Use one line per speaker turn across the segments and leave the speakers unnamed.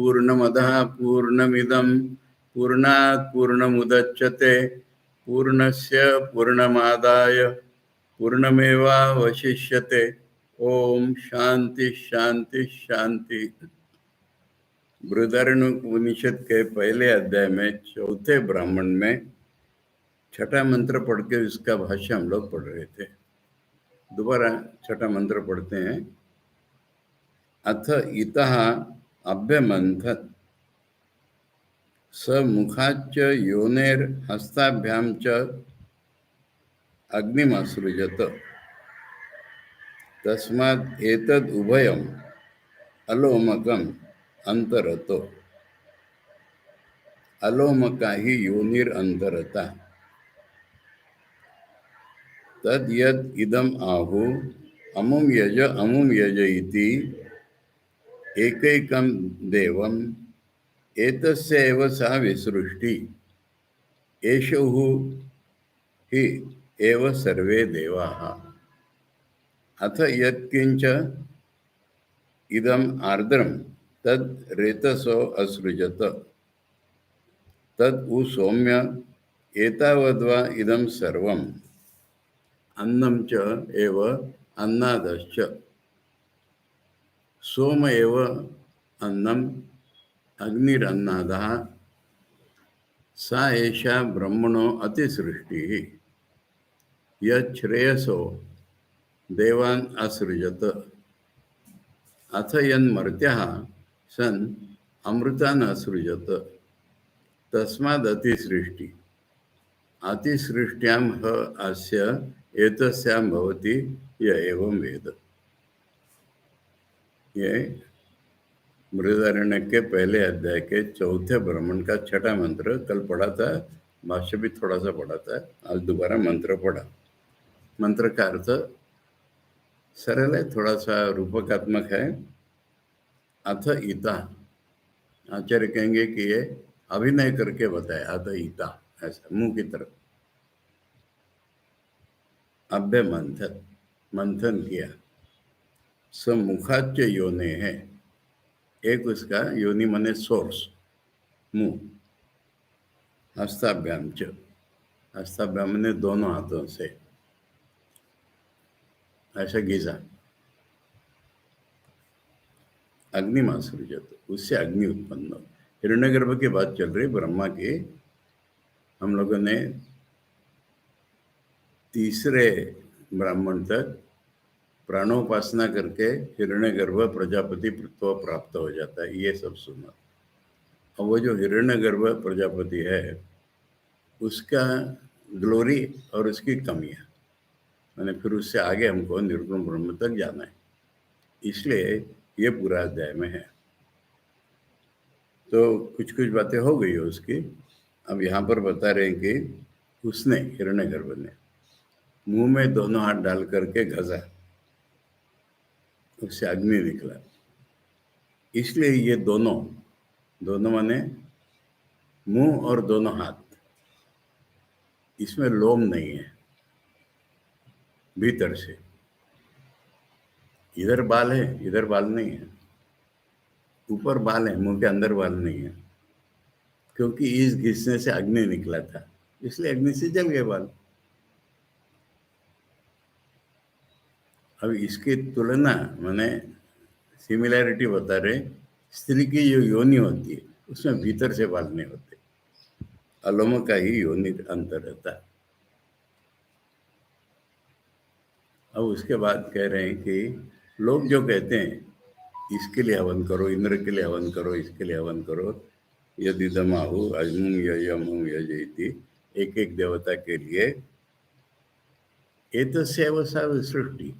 पूर्णमदः पूर्णमिदं पूर्णात् पूर्णमुदच्यते पूर्णस्य पूर्णमादाय पूर्णमेवावशिष्यते। ओम शांति शांति शांति। बृहदारण्यक के पहले अध्याय में चौथे ब्राह्मण में छठा मंत्र पढ़ के इसका भाष्य हम लोग पढ़ रहे थे। दोबारा छठा मंत्र पढ़ते हैं। अथ इतः अभ्यमन्थन् स मुखाच्च योनेर हस्ताभ्यां च अग्निमसृजत तस्मात् एतद् उभयम् अलोमकम् अंतरतो। अलोमका ही योनिर अंतरता। तद यद इदम आहु अमुम यज इति एकैकं देवम् एतस्य एव सा विसृष्टि एषुः हि एव सर्वे देवाः। अथ यत्किंच इदम् आर्द्रं तद रेतसो असृजत तद उ सौम्य एतावद्वा इदं सर्वम् अन्नं च एव अन्नादश्च सोम एव अन्नम् अग्निरन्नादः सा एषा ब्रह्मणो अतिसृष्टिः यच्छ्रेयसो देवान् असृजत। अथ यन्मर्त्यः सन् अमृतान् असृजत तस्माद् अतिसृष्टि। अतिसृष्ट्यां ह अस्य एतस्यां भवति य एवं वेद। ये बृहदारण्यक के पहले अध्याय के चौथे ब्राह्मण का छठा मंत्र कल पढ़ा था, भाष्य भी थोड़ा सा पढ़ा था, आज दोबारा मंत्र पढ़ा। मंत्र का अर्थ सरल है, थोड़ा सा रूपकात्मक है। अथ ईता, आचार्य कहेंगे कि ये अभिनय करके बताए। अथ ईता ऐसा मुंह की तरफ। अभ्य मंथन, मंथन किया। समुखाच्य योने है, एक उसका योनि मने सोर्स मुंह। हस्ताभ्याम च, हस्ताभ्याम ने दोनों हाथों से ऐसा घिसा। अग्निमासृजत, उससे अग्नि उत्पन्न। हिरण्यगर्भ की बात चल रही ब्रह्मा की। हम लोगों ने तीसरे ब्राह्मण तक प्राणोपासना करके हिरण्यगर्भ प्रजापति तो प्राप्त हो जाता है, ये सब सुना। और वो जो हिरण्यगर्भ प्रजापति है उसका ग्लोरी और उसकी कमियां, मैंने फिर उससे आगे हमको निर्गुण ब्रह्म तक जाना है, इसलिए ये पूरा अध्याय में है। तो कुछ कुछ बातें हो गई है उसकी। अब यहाँ पर बता रहे हैं कि उसने, हिरण्यगर्भ ने, मुंह में दोनों हाथ डाल करके घसा, उससे अग्नि निकला। इसलिए ये दोनों माने मुंह और दोनों हाथ, इसमें लोम नहीं है। भीतर से इधर बाल है, इधर बाल नहीं है। ऊपर बाल है, मुंह के अंदर बाल नहीं है, क्योंकि इस घिसने से अग्नि निकला था, इसलिए अग्नि से जल गए बाल। अब इसकी तुलना माने सिमिलैरिटी बता रहे, स्त्री की जो योनि होती है उसमें भीतर से बाल नहीं होते। अलोम का ही योनि अंतर रहता है। अब उसके बाद कह रहे हैं कि लोग जो कहते हैं इसके लिए हवन करो, इंद्र के लिए हवन करो, इसके लिए हवन करो, यदिदमाहु अजमुम यजमुम यजति, एक एक देवता के लिए एतस्यैव सा विसृष्टि,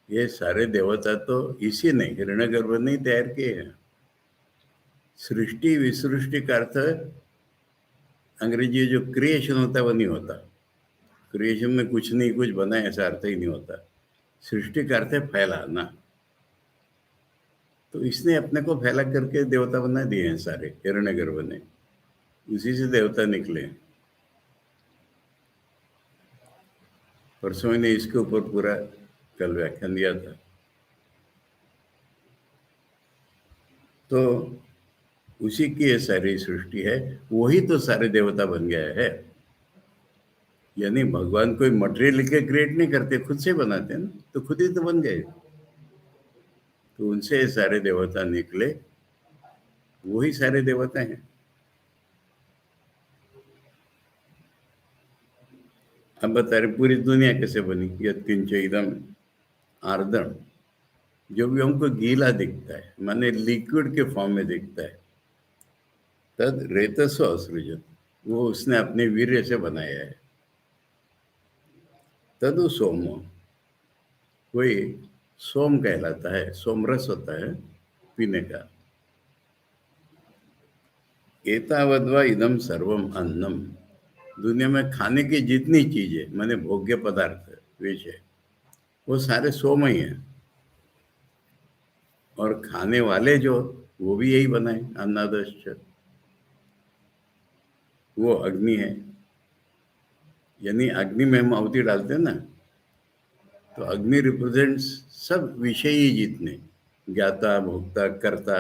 ये सारे देवता तो इसी ने, हिरण्यगर्भ ने तैयार किए हैं। सृष्टि विसृष्टि का अर्थ अंग्रेजी जो क्रिएशन होता है वो नहीं होता। क्रिएशन में कुछ नहीं कुछ बना ऐसा अर्थ ही नहीं होता। सृष्टि का अर्थ है फैलाना। तो इसने अपने को फैला करके देवता बना दिए हैं सारे, हिरण्यगर्भ ने, उसी से देवता निकले। परसों ने इसके ऊपर पूरा कल व्याख्यान दिया था। तो उसी की ये सारी सृष्टि है, वही तो सारे देवता बन गया है। यानी भगवान कोई मटेरियल के क्रिएट नहीं करते, खुद से बनाते हैं ना, तो खुद ही तो बन गए। तो उनसे ये सारे देवता निकले, वही सारे देवता हैं। अब बता रहे पूरी दुनिया कैसे बनी, यत् किंच इदम आर्द्रम, जो भी हमको गीला दिखता है माने लिक्विड के फॉर्म में दिखता है, तद रेतस्व असृजत, वो उसने अपने वीर्य से बनाया है। तदु सोम, कोई सोम कहलाता है, सोमरस होता है पीने का। एतावद्वा इदम सर्वम अन्नम, दुनिया में खाने की जितनी चीजें माने भोग्य पदार्थ विषय, वो सारे सोम ही हैं। और खाने वाले जो, वो भी यही बनाए, अन्नादश्च, वो अग्नि है। यानी अग्नि में हम आहुति डालते हैं ना, तो अग्नि रिप्रेजेंट्स सब विषयी जितने, ज्ञाता भोक्ता कर्ता,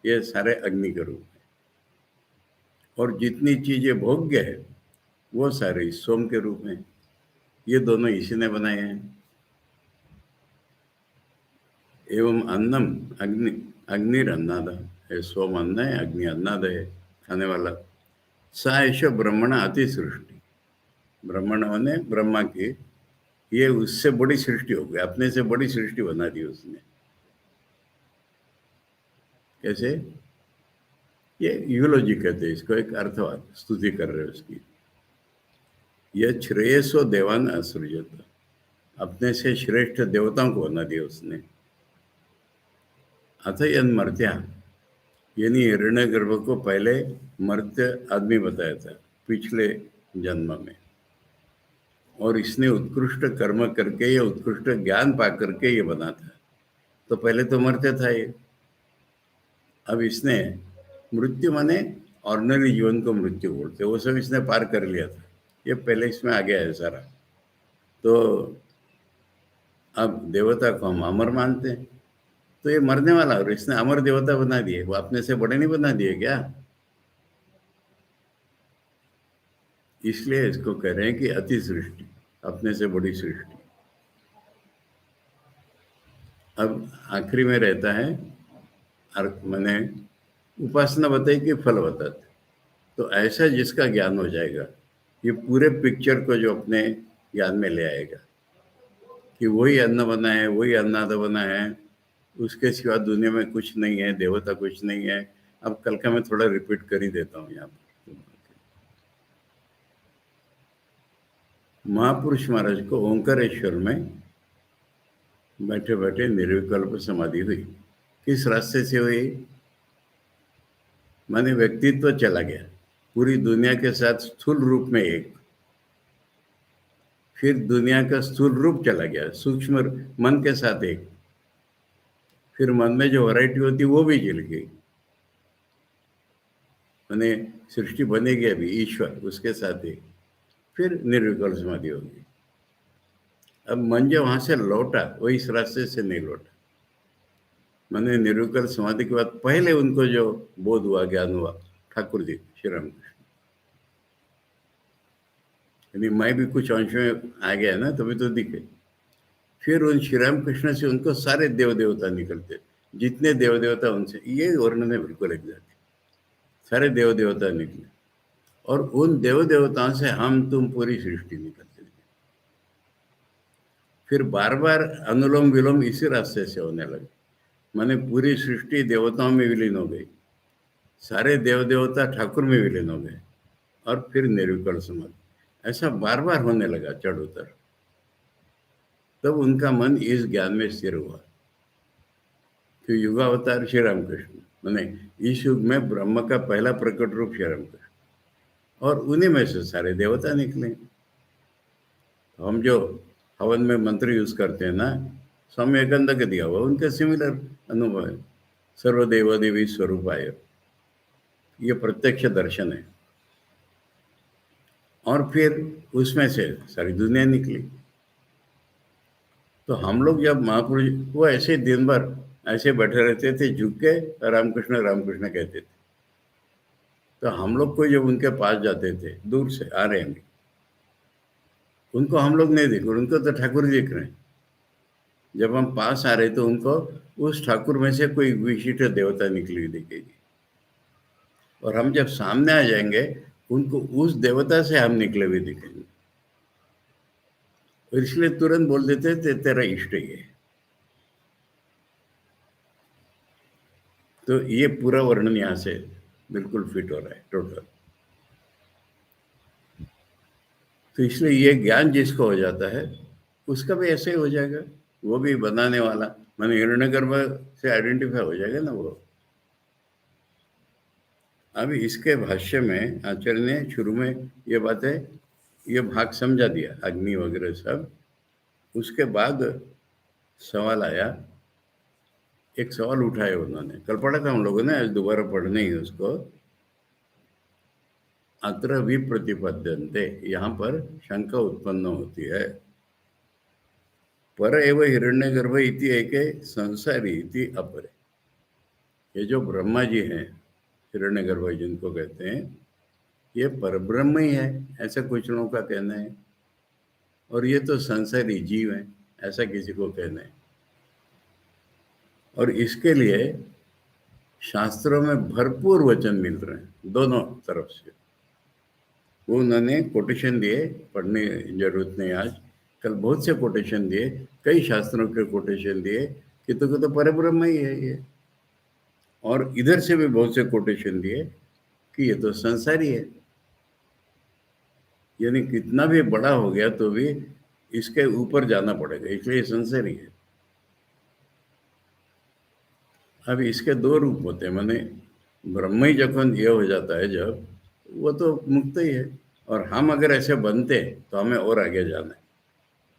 ये सारे अग्नि के रूप हैं। और जितनी चीजें भोग्य है वो सारे सोम के रूप में, ये दोनों इसी ने बनाए हैं। एवं अन्नम, अग्नि, अग्निर अन्नाद है, सोम अन्न है, अग्नि अन्नाद है, खाने वाला। सा ऐश ब्रह्मण अति सृष्टि, ब्रह्मण माने ब्रह्मा की, ये उससे बड़ी सृष्टि हो गई, अपने से बड़ी सृष्टि बना दी उसने। कैसे? ये यूलॉजी कहते हैं इसको, एक अर्थवाद स्तुति कर रहे हैं उसकी। यह श्रेयसो देवान असृजत, अपने से श्रेष्ठ देवताओं को बना दिया उसने। अथ यन मर्त्या, यानी हिरण्यगर्भ को पहले मर्त्य आदमी बताया था पिछले जन्म में, और इसने उत्कृष्ट कर्म करके या उत्कृष्ट ज्ञान पा करके ये बना था। तो पहले तो मर्त्य था ये। अब इसने मृत्यु माने ऑर्डिनरी जीवन को मृत्यु बोलते, वो सब इसने पार कर लिया था, ये पहले इसमें आ गया है सारा। तो अब देवता को हम अमर मानते हैं, तो ये मरने वाला, और इसने अमर देवता बना दिए, वो अपने से बड़े नहीं बना दिए क्या? इसलिए इसको कह रहे हैं कि अति सृष्टि, अपने से बड़ी सृष्टि। अब आखिरी में रहता है मैंने उपासना बताई कि फल बताते, तो ऐसा जिसका ज्ञान हो जाएगा, ये पूरे पिक्चर को जो अपने ज्ञान में ले आएगा कि वही अन्न बना है, वही अन्नाद बना है, उसके सिवा दुनिया में कुछ नहीं है, देवता कुछ नहीं है। अब कल का मैं थोड़ा रिपीट कर ही देता हूँ यहाँ पर। महापुरुष महाराज को ओंकारेश्वर में बैठे बैठे निर्विकल्प समाधि हुई। किस रास्ते से हुई? माने व्यक्तित्व चला गया पूरी दुनिया के साथ स्थूल रूप में एक, फिर दुनिया का स्थूल रूप चला गया सूक्ष्म मन के साथ एक, फिर मन में जो वैरायटी होती वो भी जल गई, माने सृष्टि बनेगी अभी ईश्वर उसके साथ एक, फिर निर्विकल्प समाधि होगी। अब मन जो वहां से लौटा वो इस रास्ते से नहीं लौटा। मैंने निर्विकल्प समाधि के बाद पहले उनको जो बोध हुआ, ज्ञान हुआ, ठाकुर जी श्री रामकृष्ण, यानी मैं भी कुछ अंश में आ गया ना, तभी तो दिखे। फिर उन श्री रामकृष्ण से उनको सारे देव देवता निकलते, जितने देव देवता उनसे, ये वर्णन है बिल्कुल एग्जैक्ट, सारे देव देवता निकले, और उन देव देवताओं से हम तुम पूरी सृष्टि निकलते। फिर बार बार अनुलोम विलोम इसी रास्ते से होने लगे, माने पूरी सृष्टि देवताओं में विलीन हो गई, सारे देव देवता ठाकुर में विलीन हो गए, और फिर निर्विकल्प समाधि, ऐसा बार बार होने लगा चढ़ उतर। तब उनका मन इस ज्ञान में स्थिर हुआ कि युगावतार श्री रामकृष्ण, माने इस युग में ब्रह्म का पहला प्रकट रूप श्री रामकृष्ण, और उन्हीं में से सारे देवता निकले। हम जो हवन में मंत्र यूज करते हैं ना, स्वामी विवेकानंद के दिया हुआ, उनका सिमिलर अनुभव है, सर्वदेव देवी स्वरूपाय, ये प्रत्यक्ष दर्शन है। और फिर उसमें से सारी दुनिया निकली। तो हम लोग जब महापुरुष, वो ऐसे दिन भर ऐसे बैठे रहते थे, झुक के रामकृष्ण रामकृष्ण कहते थे, तो हम लोग को जब उनके पास जाते थे, दूर से आ रहे हैं, उनको हम लोग नहीं देख रहे, उनको तो ठाकुर जी दिख रहे हैं। जब हम पास आ रहे तो उनको उस ठाकुर में से कोई विशिष्ट देवता निकली हुई दिखेगी, और हम जब सामने आ जाएंगे उनको उस देवता से हम निकले हुए दिखेंगे, और इसलिए तुरंत बोल देते थे तेरा इष्ट ही है। तो ये पूरा वर्णन यहाँ से बिल्कुल फिट हो रहा है टोटल। तो इसलिए ये ज्ञान जिसको हो जाता है उसका भी ऐसे ही हो जाएगा, वो भी बनाने वाला माने हिरण्यगर्भ से आइडेंटिफाई हो जाएगा ना वो। अभी इसके भाष्य में आचार्य ने शुरू में ये बातें, ये भाग समझा दिया, अग्नि वगैरह सब। उसके बाद सवाल आया, एक सवाल उठाया उन्होंने, कल पढ़ा था हम लोगों ने, आज दोबारा पढ़ने ही उसको। अत्र विप्रतिपद्यन्ते, यहाँ पर शंका उत्पन्न होती है। पर एव हिरण्यगर्भ इति एके संसारी इति अपरे, ये जो ब्रह्मा जी हैं हिरण्यगर्भ जिनको कहते हैं, ये परब्रह्म ही है ऐसा कुछ लोगों का कहना है, और ये तो संसारी जीव है ऐसा किसी को कहना है। और इसके लिए शास्त्रों में भरपूर वचन मिल रहे हैं दोनों तरफ से। वो उन्होंने कोटेशन दिए, पढ़ने की जरूरत नहीं आज, कल बहुत से कोटेशन दिए, कई शास्त्रों के कोटेशन दिए कि तो परब्रह्म ही है ये, और इधर से भी बहुत से कोटेशन दिए कि ये तो संसारी है, यानी कितना भी बड़ा हो गया तो भी इसके ऊपर जाना पड़ेगा, इसलिए संसारी है। अब इसके दो रूप होते हैं, माने ब्रह्म ही जब ये हो जाता है जब, वो तो मुक्त ही है, और हम अगर ऐसे बनते तो हमें और आगे जाना है।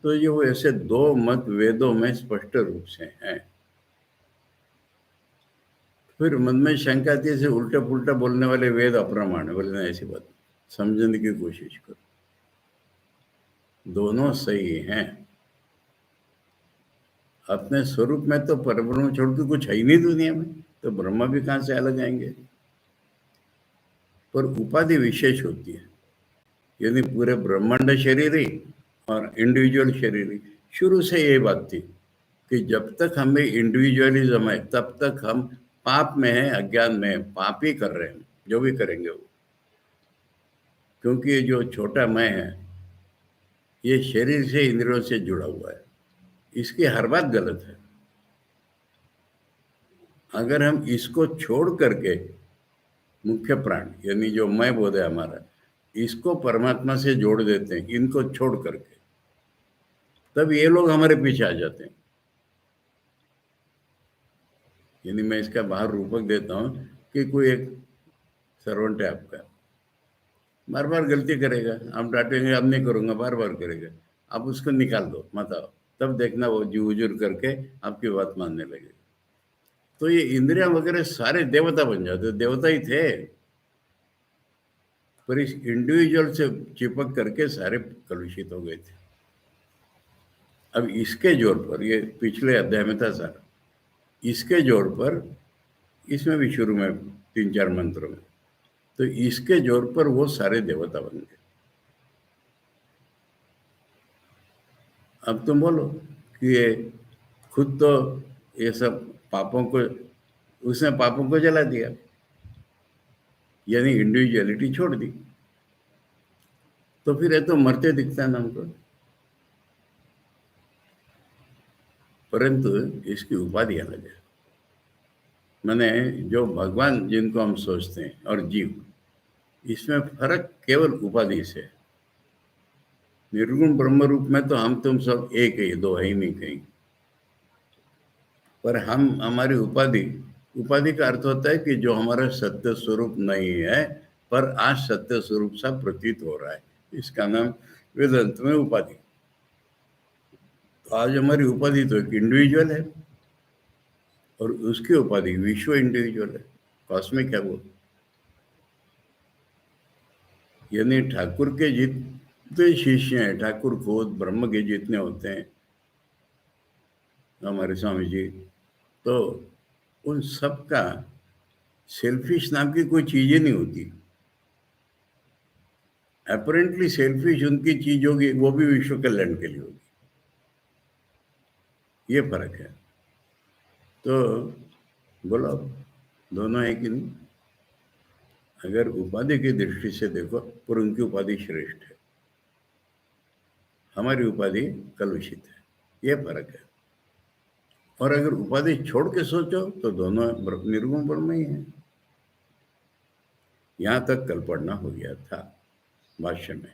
तो ये वो ऐसे दो मत वेदों में स्पष्ट रूप से हैं। फिर मन में शंका आती है, उल्टा पुल्टा बोलने वाले वेद अप्रमाण है, बोले ना ऐसी बात, समझने की कोशिश करो, दोनों सही हैं। अपने स्वरूप में तो परब्रह्म छोड़ के कुछ है ही नहीं दुनिया में, तो ब्रह्मा भी कहाँ से अलग आएंगे। पर उपाधि विशेष होती है, यानी पूरे ब्रह्मांड शरीरी और इंडिविजुअल शरीरी। शुरू से ये बात थी कि जब तक हमें इंडिविजुअलिज्म है तब तक हम पाप में हैं, अज्ञान में हैं, पाप ही कर रहे हैं जो भी करेंगे वो। क्योंकि ये जो छोटा मैं है ये शरीर से इंद्रियों से जुड़ा हुआ है, इसकी हर बात गलत है। अगर हम इसको छोड़ करके मुख्य प्राण यानी जो मैं बोध है हमारा, इसको परमात्मा से जोड़ देते हैं, इनको छोड़ करके, तब ये लोग हमारे पीछे आ जाते हैं। यानी मैं इसका बाहर रूपक देता हूँ कि कोई एक सर्वेंट है आपका, बार बार गलती करेगा, आप डांटेंगे अब नहीं करूँगा, बार बार करेगा, आप उसको निकाल दो मत आओ, तब देखना वो जी हुजूर करके आपकी बात मानने लगे। तो ये इंद्रिया वगैरह सारे देवता बन जाते, देवता ही थे, पर इस इंडिविजुअल से चिपक करके सारे कलुषित हो गए थे। अब इसके जोर पर, ये पिछले अध्याय में था सारा, इसके जोर पर, इसमें भी शुरू में 3-4 मंत्रों में, तो इसके जोर पर वो सारे देवता बन गए। अब तुम बोलो कि ये खुद तो ये सब पापों को, उसने पापों को जला दिया, यानी इंडिविजुअलिटी छोड़ दी, तो फिर ये तो मरते दिखता है ना हमको। परंतु इसकी उपाधि अलग है, मैंने जो भगवान जिनको हम सोचते हैं और जीव, इसमें फर्क केवल उपाधि से है। निर्गुण ब्रह्म रूप में तो हम तुम सब एक ही, दो है ही नहीं कहीं, पर हम हमारी उपाधि, उपाधि का अर्थ होता है कि जो हमारा सत्य स्वरूप नहीं है पर आज सत्य स्वरूप सा प्रतीत हो रहा है, इसका नाम वेदांत में उपाधि। तो आज हमारी उपाधि तो एक इंडिविजुअल है, और उसकी उपाधि विश्व इंडिविजुअल है, कॉस्मिक है वो। यानी ठाकुर के जितने शिष्य हैं, ठाकुर खुद ब्रह्म के जितने होते हैं हमारे स्वामी जी, तो उन सब का सेल्फिश नाम की कोई चीज़ ही नहीं होती। अपरेंटली सेल्फिश उनकी चीज होगी, वो भी विश्व कल्याण के लिए होगी। ये फर्क है। तो बोलो, दोनों है कि नहीं? अगर उपाधि की दृष्टि से देखो, पर उनकी उपाधि श्रेष्ठ है, हमारी उपाधि कलुषित है, ये फर्क है। और अगर उपाधि छोड़ के सोचो तो दोनों निर्गुण ब्रह्म ही है। यहां तक कल पढ़ना हो गया था भाष्य में।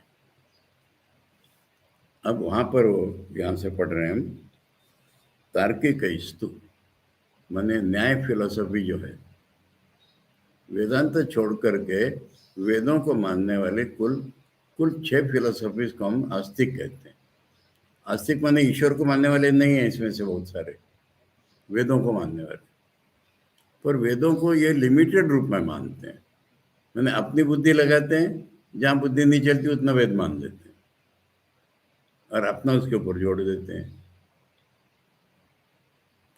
अब वहां पर वो यहां से पढ़ रहे हैं हम, तार्किक स्तु माने न्याय फिलोसफी जो है, वेदांत छोड़ करके वेदों को मानने वाले कुल कुल 6 फिलोसफीज को हम आस्तिक कहते हैं। आस्तिक माने ईश्वर को मानने वाले नहीं है इसमें से बहुत सारे, वेदों को मानने वाले। पर वेदों को ये लिमिटेड रूप में मानते हैं, मैंने अपनी बुद्धि लगाते हैं, जहां बुद्धि नहीं चलती उतना वेद मान लेते हैं और अपना उसके ऊपर जोड़ देते हैं।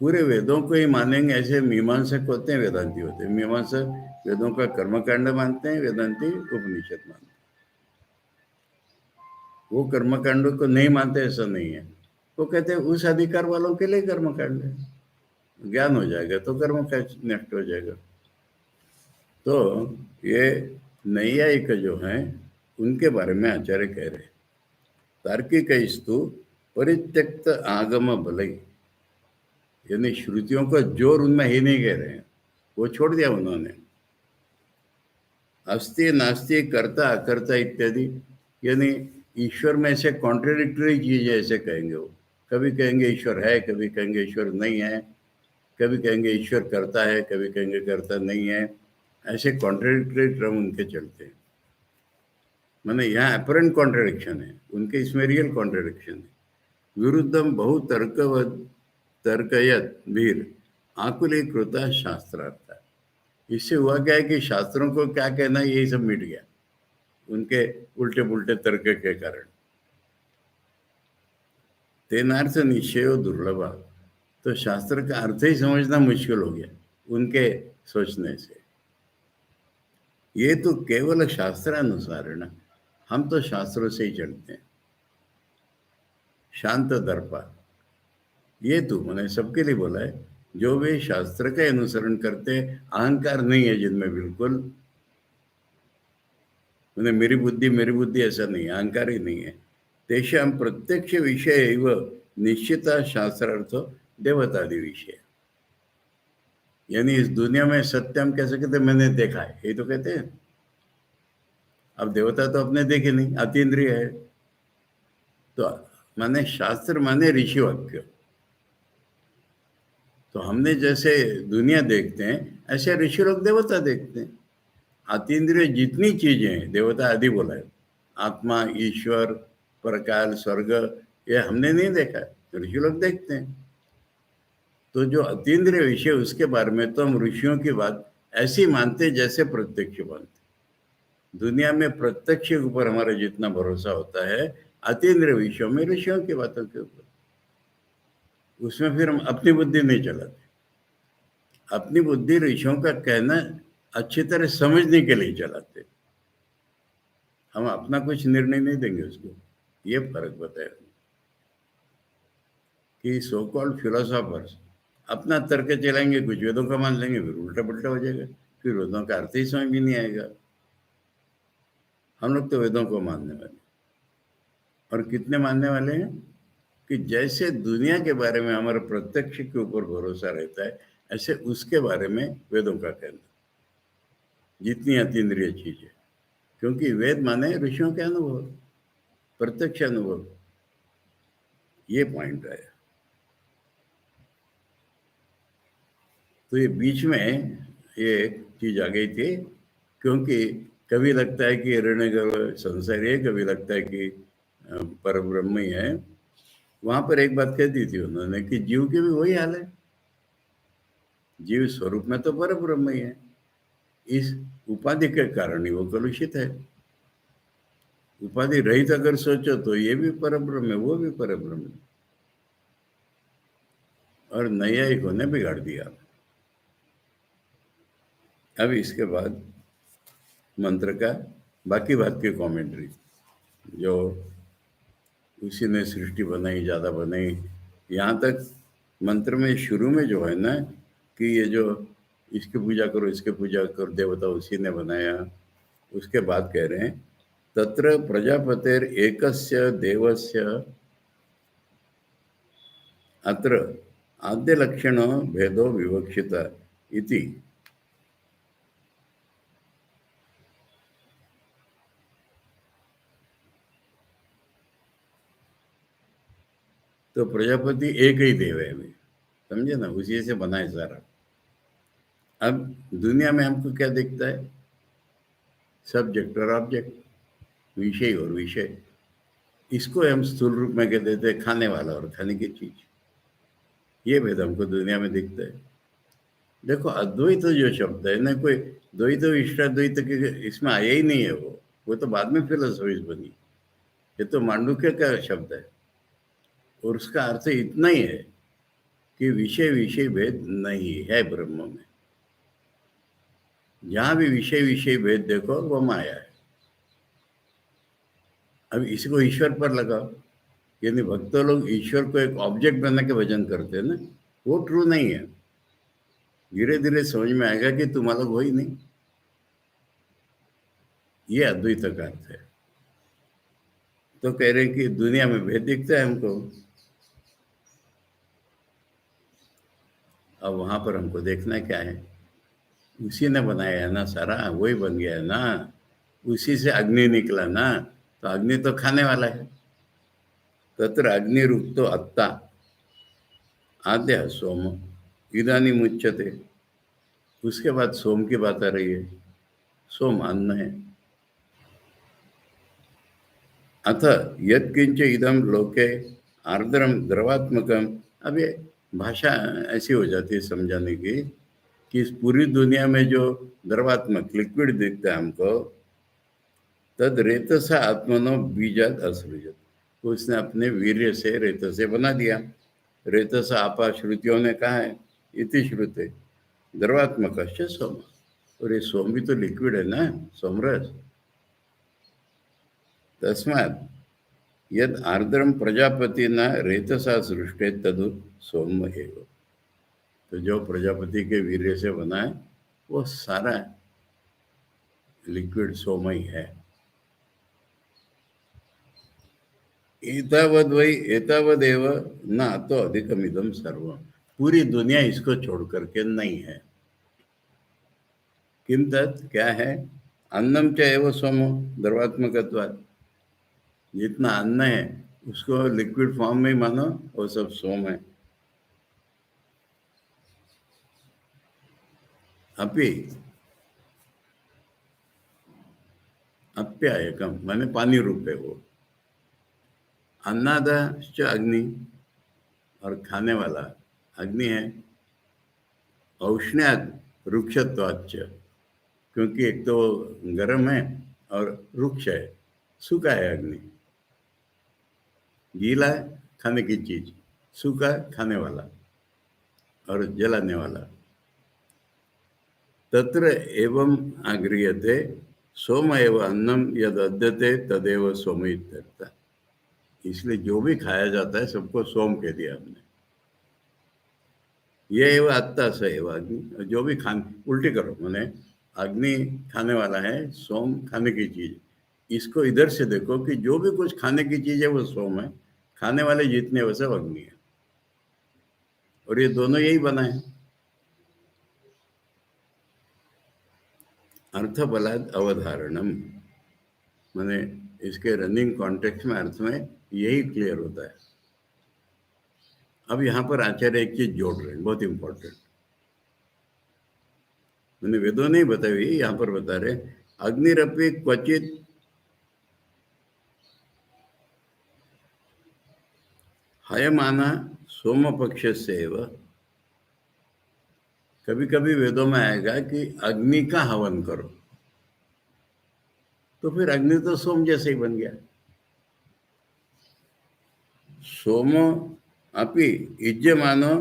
पूरे वेदों को ही मानेंगे ऐसे मीमांसक होते हैं, वेदांती होते हैं। मीमांसक वेदों का कर्मकांड मानते हैं, वेदांती उपनिषद मानते हैं। वो कर्मकांडों को नहीं मानते ऐसा नहीं है, वो कहते हैं उस अधिकार वालों के लिए कर्मकांड है, ज्ञान हो जाएगा तो कर्म का नष्ट हो जाएगा। तो ये नैयायिक जो हैं उनके बारे में आचार्य कह रहे हैं, तार्किक स्तु परित्यक्त आगम बलई, यानी श्रुतियों का जोर उनमें ही नहीं कह रहे हैं, वो छोड़ दिया उन्होंने। अस्ति नास्ति कर्ता अकर्ता इत्यादि, यानी ईश्वर में से कॉन्ट्रेडिक्टरी चीज ऐसे कहेंगे वो। कभी कहेंगे ईश्वर है, कभी कहेंगे ईश्वर नहीं है, कभी कहेंगे ईश्वर करता है, कभी कहेंगे करता नहीं है। ऐसे कॉन्ट्रेडिक्टरी टर्म उनके चलते हैं। माने यहाँ अपरेंट कॉन्ट्रडिक्शन है, उनके इसमें रियल कॉन्ट्रडिक्शन है। विरुद्धम बहु तर्कयत वीर आकुलीकृता शास्त्रार्थ। इससे हुआ क्या है कि शास्त्रों को क्या कहना यही सब मिट गया उनके उल्टे पुल्टे तर्क के कारण। तेनार्थ निश्चय दुर्लभ, तो शास्त्र का अर्थ ही समझना मुश्किल हो गया उनके सोचने से। ये तो केवल शास्त्रानुसार है ना, हम तो शास्त्रों से ही चलते हैं। शांत दर्पा, ये तो मैंने सबके लिए बोला है, जो वे शास्त्र का अनुसरण करते, अहंकार नहीं है जिनमें बिल्कुल। मैंने मेरी बुद्धि ऐसा नहीं है, अहंकार ही नहीं है। तेषां प्रत्यक्ष विषय एव निश्चित शास्त्रार्थ देवतादि विषय, यानी इस दुनिया में सत्य हम कैसे कहते, मैंने देखा है, यही तो कहते हैं। अब देवता तो अपने देखे नहीं, अतीन्द्रिय है। तो माने शास्त्र माने ऋषि वाक्य। तो हमने जैसे दुनिया देखते हैं ऐसे ऋषि लोग देवता देखते हैं। अतीन्द्रिय जितनी चीजें हैं, देवता आदि बोला है, आत्मा, ईश्वर, परकाल, स्वर्ग, ये हमने नहीं देखा है, ऋषि लोग देखते हैं। तो जो अतीन्द्रिय विषय उसके बारे में तो हम ऋषियों की बात ऐसी मानते जैसे प्रत्यक्ष मानते। दुनिया में प्रत्यक्ष के ऊपर हमारा जितना भरोसा होता है, अतीन्द्रिय विषयों में ऋषियों की बातों के ऊपर, उसमें फिर हम अपनी बुद्धि नहीं चलाते। अपनी बुद्धि ऋषियों का कहना अच्छी तरह समझने के लिए चलाते, हम अपना कुछ निर्णय नहीं देंगे उसको। ये फर्क बताया कि सो कॉल्ड फिलोसोफर्स अपना तर्क चलाएंगे, कुछ वेदों का मान लेंगे, फिर उल्टा पुल्टा हो जाएगा, फिर वेदों का अर्थ ही समझ भी नहीं आएगा। हम लोग तो वेदों को मानने वाले, और कितने मानने वाले हैं कि जैसे दुनिया के बारे में हमारा प्रत्यक्ष के ऊपर भरोसा रहता है, ऐसे उसके बारे में वेदों का कहना, जितनी अतीन्द्रिय चीज है। क्योंकि वेद माने ऋषियों के अनुभव, प्रत्यक्ष अनुभव। ये पॉइंट है। तो ये बीच में ये चीज आ गई थी, क्योंकि कभी लगता है कि हिरण्यगर्भ संसारी है, कभी लगता है कि पर ब्रह्म ही है। वहां पर एक बात कह दी थी उन्होंने कि जीव की भी वही हाल है, जीव स्वरूप में तो पर ब्रह्म ही है, इस उपाधि के कारण ही वो कलुषित है। उपाधि रहित अगर सोचो तो ये भी पर ब्रह्म है, वो भी पर ब्रह्म है। और नैयायिकों ने बिगाड़ दिया। अब इसके बाद मंत्र का बाकी बात की कमेंट्री। जो उसी ने सृष्टि बनाई, ज़्यादा बनाई। यहाँ तक मंत्र में शुरू में जो है ना कि ये जो इसकी पूजा करो, इसकी पूजा करो, देवता उसी ने बनाया, उसके बाद कह रहे हैं तत्र प्रजापतेर एकस्य देवस्य अत्र आद्य लक्षण भेदो विवक्षित इति। तो प्रजापति एक ही देव है अभी, समझे ना, उसी से बना है सारा। अब दुनिया में हमको क्या दिखता है? सब्जेक्ट और ऑब्जेक्ट, विषय और विषय। इसको हम स्थूल रूप में कह देते हैं खाने वाला और खाने की चीज। ये भेद हमको दुनिया में दिखता है। देखो अद्वैत जो शब्द है ना, कोई द्वैत इष्टाद्वैत के इसमें आया ही नहीं है। वो तो बाद में फिलोसफी बनी। ये तो मांडुक्य का शब्द है और उसका अर्थ इतना ही है कि विषय विषय भेद नहीं है ब्रह्म में। जहां भी विषय विषय भेद देखो वो माया है। अब इसको ईश्वर पर लगाओ, यानी भक्त लोग ईश्वर को एक ऑब्जेक्ट बना के भजन करते हैं ना, वो ट्रू नहीं है। धीरे धीरे समझ में आएगा कि तुम अलग हो ही नहीं। ये अद्वैत का अर्थ है। तो कह रहे हैं कि दुनिया में भेद दिखता है हमको। अब वहां पर हमको देखना क्या है? उसी ने बनाया है ना सारा, वही बन गया है ना। उसी से अग्नि निकला ना, तो अग्नि तो खाने वाला है। तत्र अग्निरुक्तो अत्ता आद्य सोम इदानी मुच्यते। उसके बाद सोम की बात आ रही है। सोम अन्न है। अथ यत्किंच इदम लोके आर्द्रम द्रवात्मकम। अब ये भाषा ऐसी हो जाती है समझाने की कि इस पूरी दुनिया में जो द्रवात्मक लिक्विड दिखता है हमको, तद रेतसा आत्मनो बीजात असृजत। तो उसने अपने वीर्य से रेत से बना दिया। रेतसा आपा श्रुतियों ने कहा है, इति श्रुते द्रवात्मक सोम। और ये सोम भी तो लिक्विड है ना, सोमरस। तस्मात् यद आर्द्रम प्रजापति न रेतसा सृष्टे तदु सोम एव। तो जो प्रजापति के वीर्य से बना है वो सारा लिक्विड सोम ही है। एतावद वही एतावदेव न तो अधिकमिदम सर्व। पूरी दुनिया इसको छोड़ करके नहीं है। किम तत् क्या है? अन्नम च एव सोमो द्रवात्मकत्वात्। जितना अन्न है उसको लिक्विड फॉर्म में ही मानो, वो सब सोम है। अपि अप्यायकम माने पानी रूप है वो। अन्नादश्च अग्नि, और खाने वाला अग्नि है। औष्ण्याद रुक्षत्वाच्च, क्योंकि एक तो गर्म है और रुक्ष है, सूखा है अग्नि। गीला है खाने की चीज, सूखा है खाने वाला और जलाने वाला। तत्र एवं आगृह्यते सोम एव अन्नम यद अद्यते तदेव सोम इत्यर्थ। इसलिए जो भी खाया जाता है सबको सोम कह दिया हमने। ये एवं आत्ता स एवं अग्नि, जो भी खान उल्टी करो मैंने, अग्नि खाने वाला है, सोम खाने की चीज। इसको इधर से देखो कि जो भी कुछ खाने की चीज है वो सोम है, खाने वाले जितने वो सब अग्नि है। और ये दोनों यही बना है। अर्थ बलाद अवधारणम, मैंने इसके रनिंग कॉन्टेक्स्ट में अर्थ में यही क्लियर होता है। अब यहाँ पर आचार्य एक चीज जोड़ रहे हैं, बहुत इंपॉर्टेंट। मैंने वेदों नहीं बताई हुई, यहाँ पर बता रहे अग्निरपि क्वचित हयमाना सोम पक्ष से। कभी कभी वेदों में आएगा कि अग्नि का हवन करो, तो फिर अग्नि तो सोम जैसे ही बन गया। सोमो अपि इज्यमानो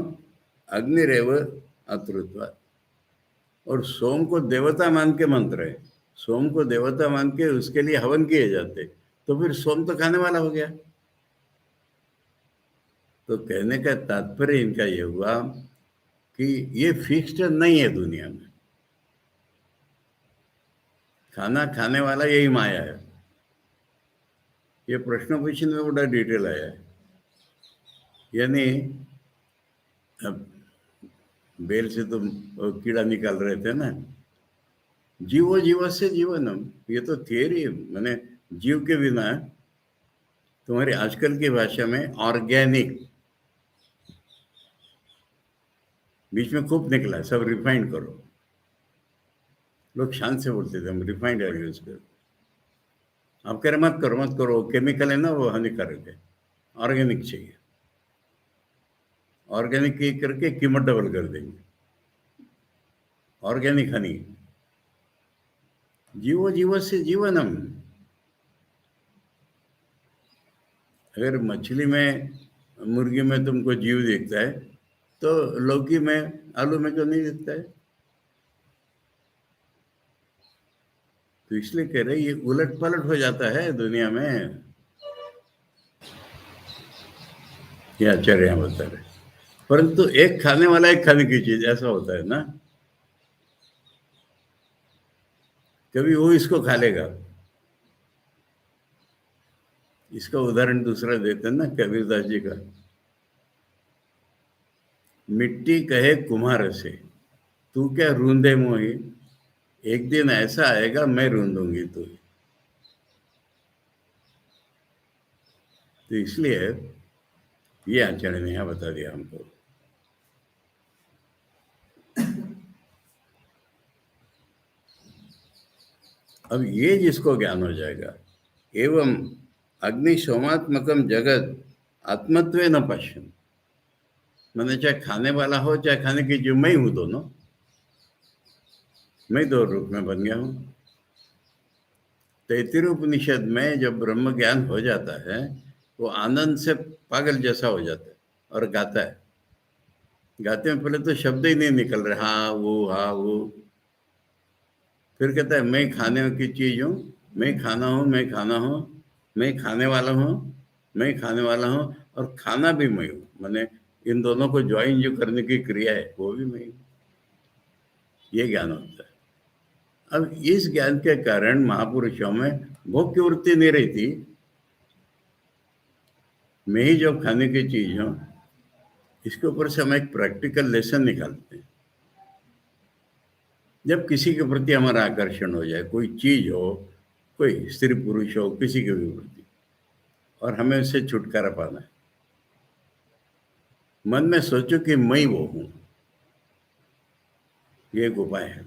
अग्निरेव अतृत्वा। और सोम को देवता मान के मंत्र है। सोम को देवता मान के उसके लिए हवन किए जाते। तो फिर सोम तो खाने वाला हो गया। तो कहने का तात्पर्य इनका ये हुआ कि ये फिक्स्ड नहीं है दुनिया में, खाना खाने वाला यही माया है। ये प्रश्न पूछने में बड़ा डिटेल आया है। यानी अब बेल से तुम कीड़ा निकाल रहे थे ना, जीवो जीव से जीवनम, ये तो थियरी है। मैंने जीव के बिना तुम्हारी आजकल की भाषा में ऑर्गेनिक, बीच में खूब निकला, सब रिफाइंड करो। लोग शान से बोलते थे हम रिफाइंड ऑयल यूज करो। आप कह रहे मत करो मत करो, केमिकल है ना, वो हानिकारक है, ऑर्गेनिक चाहिए। ऑर्गेनिक की करके कीमत डबल कर देंगे। ऑर्गेनिक हनी, जीवो जीव से जीवनम। अगर मछली में, मुर्गी में तुमको जीव दिखता है, तो लौकी में, आलू में क्यों नहीं दिखता है? तो इसलिए कह रहे ये उलट पलट हो जाता है दुनिया में। ये आचार्य यहाँ बता रहे। परंतु एक खाने वाला एक खाने की चीज, ऐसा होता है ना। कभी वो इसको खा लेगा। इसका उदाहरण दूसरा देते हैं ना, कबीरदास जी का। मिट्टी कहे कुम्हार से, तू क्या रूंदे मोही, एक दिन ऐसा आएगा मैं रूंदूंगी तू। तो इसलिए ये आचार्य ने यहाँ बता दिया हमको। अब ये जिसको ज्ञान हो जाएगा, एवं अग्नि सोमात्मकम जगत आत्मत्व न पश्यन, मैंने चाहे खाने वाला हो चाहे खाने की जो, मैं ही हूं दोनों, मैं दो रूप में बन गया हूं। तैत्तिरीय उपनिषद में जब ब्रह्म ज्ञान हो जाता है, वो आनंद से पागल जैसा हो जाता है और गाता है। गाते में पहले तो शब्द ही नहीं निकल रहे, हाँ वो हाँ वो। फिर कहता है मैं खाने की चीज हूँ, मैं खाना हूँ, मैं खाना हूँ, मैं खाने वाला हूँ, मैं खाने वाला हूँ, और खाना भी मैं हूँ। मैंने इन दोनों को ज्वाइन जो करने की क्रिया है वो भी मैं हूँ। ये ज्ञान होता है। अब इस ज्ञान के कारण महापुरुषों में भोग की वृत्ति नहीं रही थी। मैं ही जो खाने की चीज हूँ, इसके ऊपर से हम एक प्रैक्टिकल लेसन निकालते हैं। जब किसी के प्रति हमारा आकर्षण हो जाए, कोई चीज हो, कोई स्त्री पुरुष हो, किसी के भी प्रति, और हमें उससे छुटकारा पाना है, मन में सोचो कि मैं ही वो हूं। ये एक उपाय है।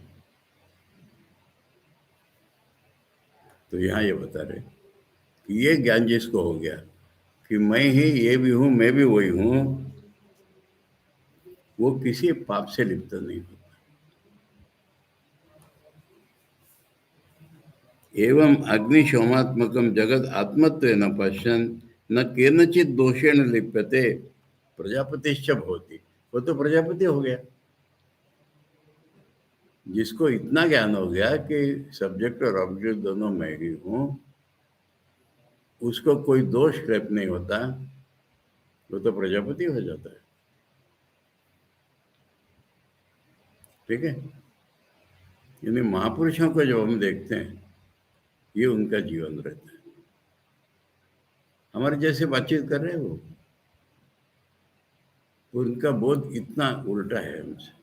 तो यहाँ ये बता रहे कि ये ज्ञान जिसको हो गया कि मैं ही ये भी हूं, मैं भी वही हूं, वो किसी पाप से लिप्त नहीं होता। एवं अग्निशोमात्मकम जगत आत्मत्व न पश्यन न केनचित दोषेण लिप्यते प्रजापतिश्च भवति। वो तो प्रजापति हो गया। जिसको इतना ज्ञान हो गया कि सब्जेक्ट और ऑब्जेक्ट दोनों मैं ही हूं, उसको कोई दोष लेप नहीं होता, वो तो प्रजापति हो जाता है। ठीक है। यानी महापुरुषों को जब हम देखते हैं, ये उनका जीवन रहता है। हमारे जैसे बातचीत कर रहे हैं वो, उनका बोध इतना उल्टा है हमसे।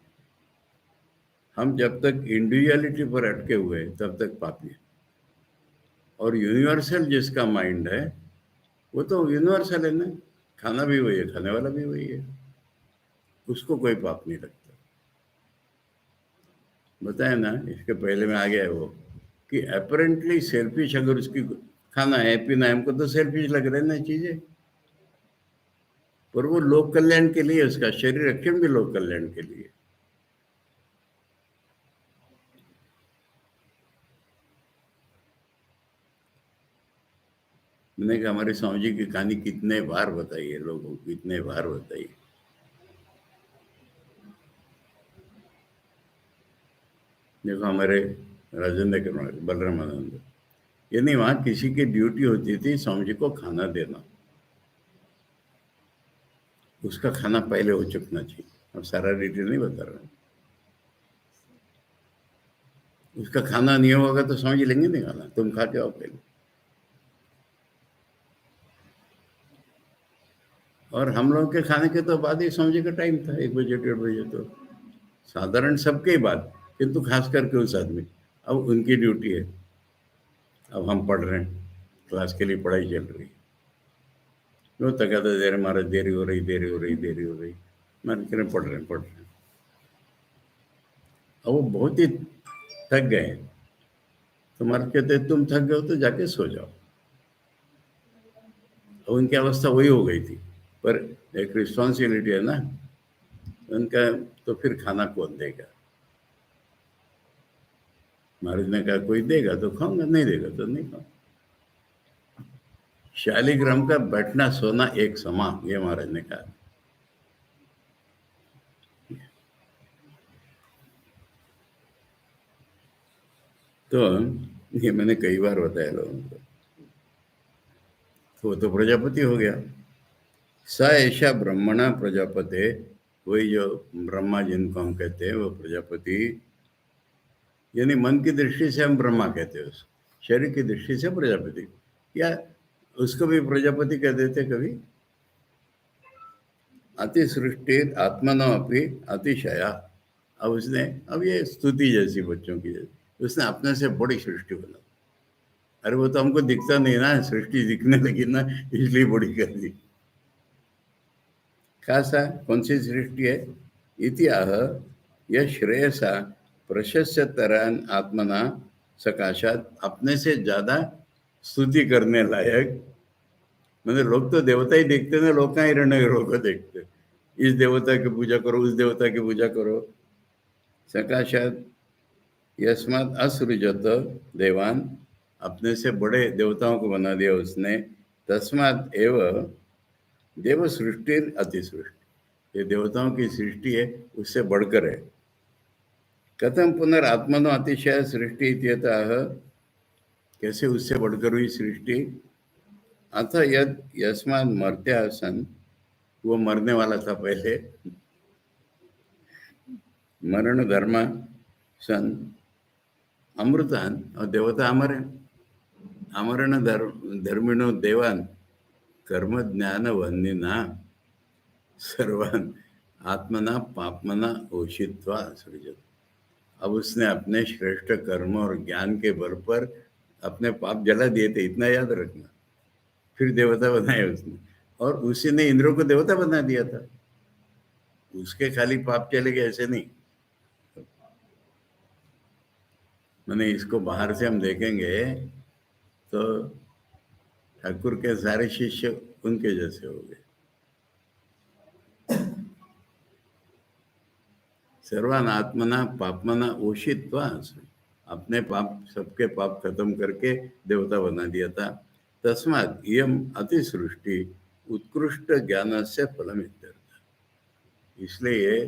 हम जब तक इंडिविजुअलिटी पर अटके हुए हैं, तब तक पापी है। और यूनिवर्सल जिसका माइंड है, वो तो यूनिवर्सल है ना। खाना भी वही है, खाने वाला भी वही है, उसको कोई पाप नहीं लगता। बताया ना, इसके पहले में आ गया है वो, कि अपेरेंटली सेल्फिश, अगर उसकी खाना है पीना है, हमको तो सेल्फिश लग रहे हैं ना चीजें, पर वो लोक कल्याण के लिए, उसका शरीर रक्षण भी लोक कल्याण के लिए। मैंने कहा हमारे स्वामी जी की कहानी कितने बार बताई है लोगों को, कितने बार बताई। देखो हमारे राजेंद्र के बलरामानंद, यानी वहां किसी की ड्यूटी होती थी स्वामी जी को खाना देना, उसका खाना पहले हो चुकना चाहिए। अब सारा डिटेल नहीं बता रहा हूं। उसका खाना नहीं होगा तो स्वामी जी लेंगे नहीं खाना, तुम खा के आओ पहले। और हम लोग के खाने के तो बाद ही स्वामी जी का टाइम था, 1 बजे 1:30 बजे, तो साधारण सबके ही बात, किंतु खास करके उस आदमी, अब उनकी ड्यूटी है। अब हम पढ़ रहे हैं, क्लास के लिए पढ़ाई चल रही है, वो तकाता दे रहे महाराज, देरी हो रही, देरी हो रही, देरी हो रही। मैं कह रहे पढ़ रहे हैं, पढ़ रहे हैं। अब वो बहुत ही थक गए हैं, तो महाराज कहते तुम थक गए हो तो जाके सो जाओ। और उनकी अवस्था वही हो गई थी, पर एक रिस्पॉन्सिबिलिटी है ना उनका, तो फिर खाना कौन देगा? महाराज ने कहा कोई देगा तो खाऊंगा, नहीं देगा तो नहीं खाऊंगा। शालिग्राम का बैठना सोना एक समान, ये महाराज ने कहा। तो ये मैंने कई बार बताया लोगों को। तो वो तो प्रजापति हो गया। स ऐसा ब्रह्मणा प्रजापते, वही जो ब्रह्मा जिनको हम कहते हैं वो प्रजापति, यानी मन की दृष्टि से हम ब्रह्मा कहते हैं उसको, शरीर की दृष्टि से प्रजापति, या उसको भी प्रजापति कह देते कभी। अति सृष्टि आत्मनो अपनी अतिशया। अब उसने, अब ये स्तुति जैसी बच्चों की जैसी, उसने अपने से बड़ी सृष्टि बना। अरे वो तो हमको दिखता नहीं ना, सृष्टि दिखने लगी ना, इसलिए बड़ी कर दी। खासा कौन सी सृष्टि है? इतिहाह यह श्रेयसा प्रशस्यतरान आत्मना सकाशात, अपने से ज्यादा स्तुति करने लायक। मतलब लोग तो देवता ही देखते ना, लोग कहाँ हिरण्यगर्भ को देखते। इस देवता की पूजा करो, उस देवता की पूजा करो। सकाशात यस्मात् असृजत देवान, अपने से बड़े देवताओं को बना दिया उसने। तस्मात् एव देव सृष्टि अति सृष्टि, ये देवताओं की सृष्टि है, उससे बढ़कर है। कथम पुनरात्मनो अतिशय सृष्टि इत्यतः, कैसे उससे बढ़कर हुई सृष्टि? अथ यद यस्मात् मर्त्या सन, वो मरने वाला था पहले, मरण धर्म सन अमृतान, और देवता अमर है। अमरण धर्मिणो देवान कर्म ज्ञान वंदिना सर्वान आत्मना पापमना ओषित्वा सृजत। अब उसने अपने श्रेष्ठ कर्म और ज्ञान के बल पर अपने पाप जला दिए थे, इतना याद रखना। फिर देवता बनाए उसने, और उसी ने इंद्र को देवता बना दिया था। उसके खाली पाप चले गए ऐसे नहीं। मैंने इसको बाहर से हम देखेंगे तो ठाकुर के सारे शिष्य उनके जैसे हो गए। सर्वान आत्मना पापमना ओषित्वा, अपने पाप, सबके पाप खत्म करके देवता बना दिया था। तस्मात् इयम अति सृष्टि उत्कृष्ट ज्ञान से फलम इत्यर्थ, इसलिए ये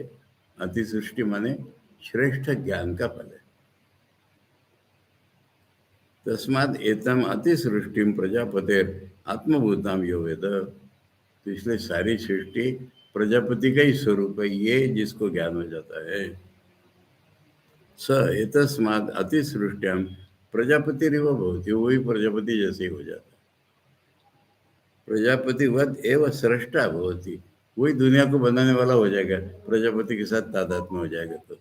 अति सृष्टि माने श्रेष्ठ ज्ञान का फल है। तस्मात् एतम अति सृष्टि प्रजापतेर आत्मभूताम यो वेद, तो इसलिए सारी सृष्टि प्रजापति का ही स्वरूप है, ये जिसको ज्ञान हो जाता है। स एतस्मात् अति सृष्टियाम प्रजापति रिव भवति, वही प्रजापति जैसे ही हो जाता है। प्रजापतिवत एवं सृष्टा भवति, वही दुनिया को बनाने वाला हो जाएगा, प्रजापति के साथ तादात्म्य हो जाएगा तो।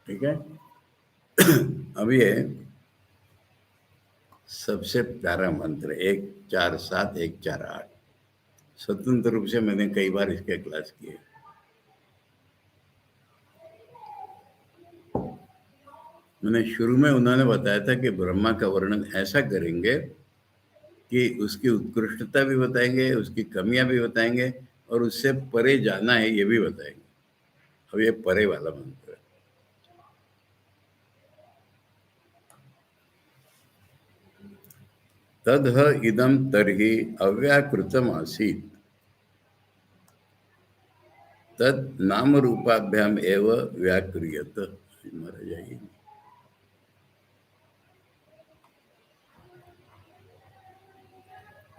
ठीक है। अब ये सबसे प्यारा मंत्र 147 148, स्वतंत्र रूप से मैंने कई बार इसके क्लास किए। मैंने शुरू में उन्होंने बताया था कि ब्रह्मा का वर्णन ऐसा करेंगे कि उसकी उत्कृष्टता भी बताएंगे, उसकी कमियां भी बताएंगे, और उससे परे जाना है ये भी बताएंगे। अब ये परे वाला मंत्र है। तद् इदम तर्हि अव्याकृतम आसीत्, तद नाम रूपाभ्याम एव व्याक्रियत। महाराज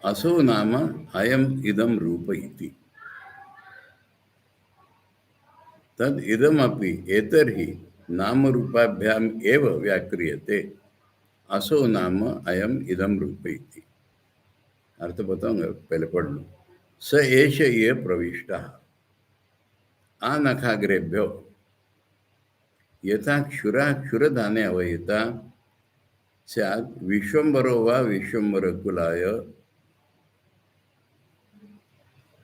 असो नाम अयम इदम रूप इति तद इदमपि एतर्हि नाम रूपाभ्याम एव व्याक्रियते असो नाम अयम इदम रूप इति। अर्थ बताऊंगा, पहले पढ़ लो। स एष ये प्रविष्टा आनखाग्रेभ्यो यथा क्षुरा क्षुरदाने अवहिता स्यात् विश्वम्भरो वा विश्वम्भरकुलाय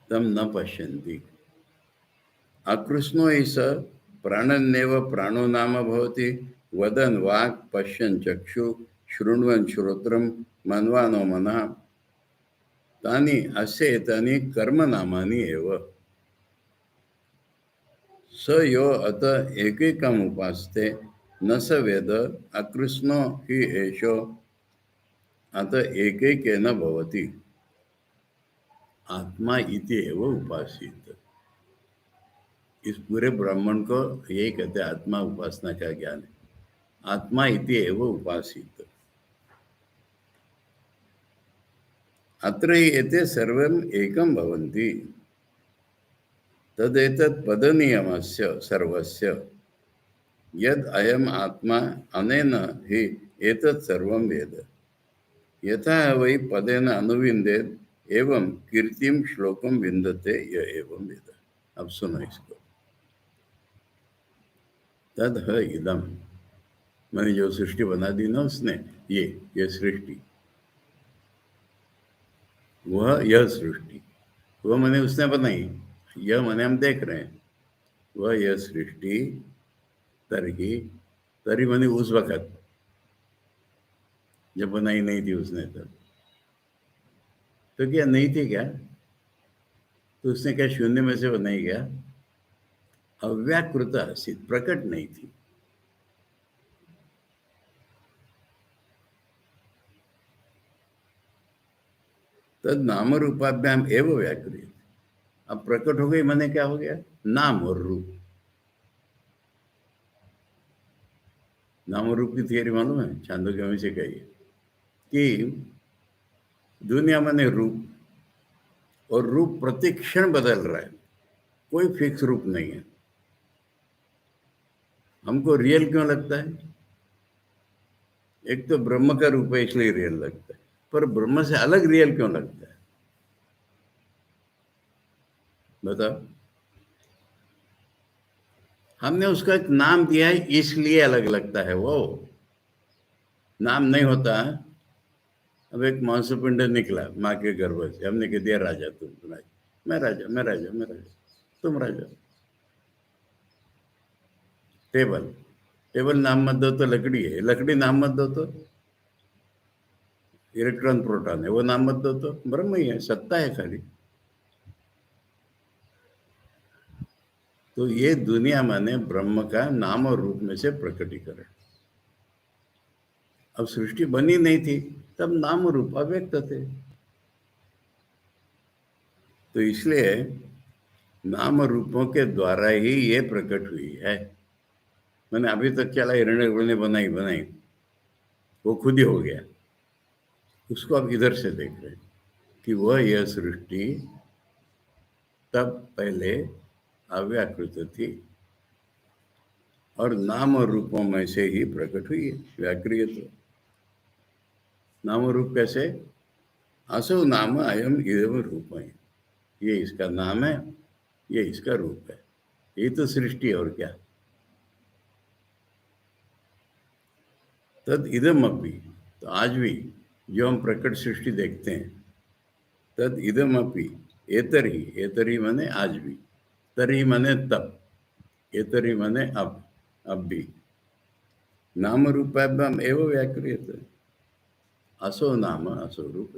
तम न पश्यन्ति अकृष्णो हि स प्राणन्नेव प्राणो नाम भवति वदन् वाक् पश्यन् चक्षु शृण्वन् श्रोत्रं मन्वानो मनः तानि अस्य एतानि कर्मनामानि एव स यो अत एकैकम् उपास्ते न स वेद अकृष्णो हि एषो अत एकैकेन भवति आत्मा इति एव उपासित। इस पूरे ब्राह्मण को यही कहते हैं, आत्मा उपासना का ज्ञान है। आत्मा इति एव उपासित। अत्र हि एते सर्वम् एकं भवन्ति तदेतत् पदनियमस्य सर्वस्य यद् अयम् आत्मा अनेन हि एतत् सर्वं वेद यथा वै पदेन अनुविन्देत् एवं कीर्तिं श्लोकं विन्दते य एवं वेद। अब सुनो इसको। तद है इदम, मैंने जो सृष्टि बना दी ना उसने, ये सृष्टि, वह यह सृष्टि, वह मैंने उसने बनाई, यह मैंने हम देख रहे हैं, वह यह सृष्टि तरी मैंने उस वक्त जब बनाई नहीं थी उसने तब, तो क्या नहीं थी क्या? तो उसने क्या शून्य में से बनाई क्या? अव्याकृत आसीत, प्रकट नहीं थी। तद नाम रूपाभ्याम एवं व्याकृत। अब प्रकट हो गई, मैंने क्या हो गया? नाम और रूप। नाम और रूप की थियरी मालूम है? छांदोग्य में से कही कि दुनिया में रूप, और रूप प्रतिक्षण बदल रहा है, कोई फिक्स रूप नहीं है। हमको रियल क्यों लगता है? एक तो ब्रह्म का रूप है इसलिए रियल लगता है, पर ब्रह्म से अलग रियल क्यों लगता है? बताओ। हमने उसका एक नाम दिया है इसलिए अलग लगता है। वो नाम नहीं होता है। अब एक मांसपिंड निकला माँ के गर्भ से, हमने कह दिया राजा, तुम राजा, मैं राजा, मैं राजा, मैं राजा, तुम राजा। टेबल, टेबल नाम मत दो तो लकड़ी है, लकड़ी नाम मत दो तो इलेक्ट्रॉन प्रोटॉन है, वो नाम मत दो तो ब्रह्म ही है, सत्ता है खाली। तो ये दुनिया माने ब्रह्म का नाम और रूप में से प्रकटीकरण। अब सृष्टि बनी नहीं थी तब नाम और रूप अव्यक्त थे, तो इसलिए नाम रूपों के द्वारा ही ये प्रकट हुई है। मैंने अभी तक चला हिरण्यगर्भ ने बनाई बनाई, वो खुद ही हो गया। उसको अब इधर से देख रहे हैं कि वह यह सृष्टि तब पहले अव्याकृत थी और नाम और रूपों में से ही प्रकट हुई है, व्याकृत। नाम और रूप कैसे? असो नाम अयम इदम रूप है, ये इसका नाम है, ये इसका रूप है, ये तो सृष्टि और क्या। तद इदम अपि, तो आज भी जो हम प्रकट सृष्टि देखते हैं, तद इदम अपि एतरी, एतरी माने आज भी, तरी माने तब, एतरी माने अब भी, नाम रूपाभ्याम एवं व्याकृत, असो नाम असो रूप।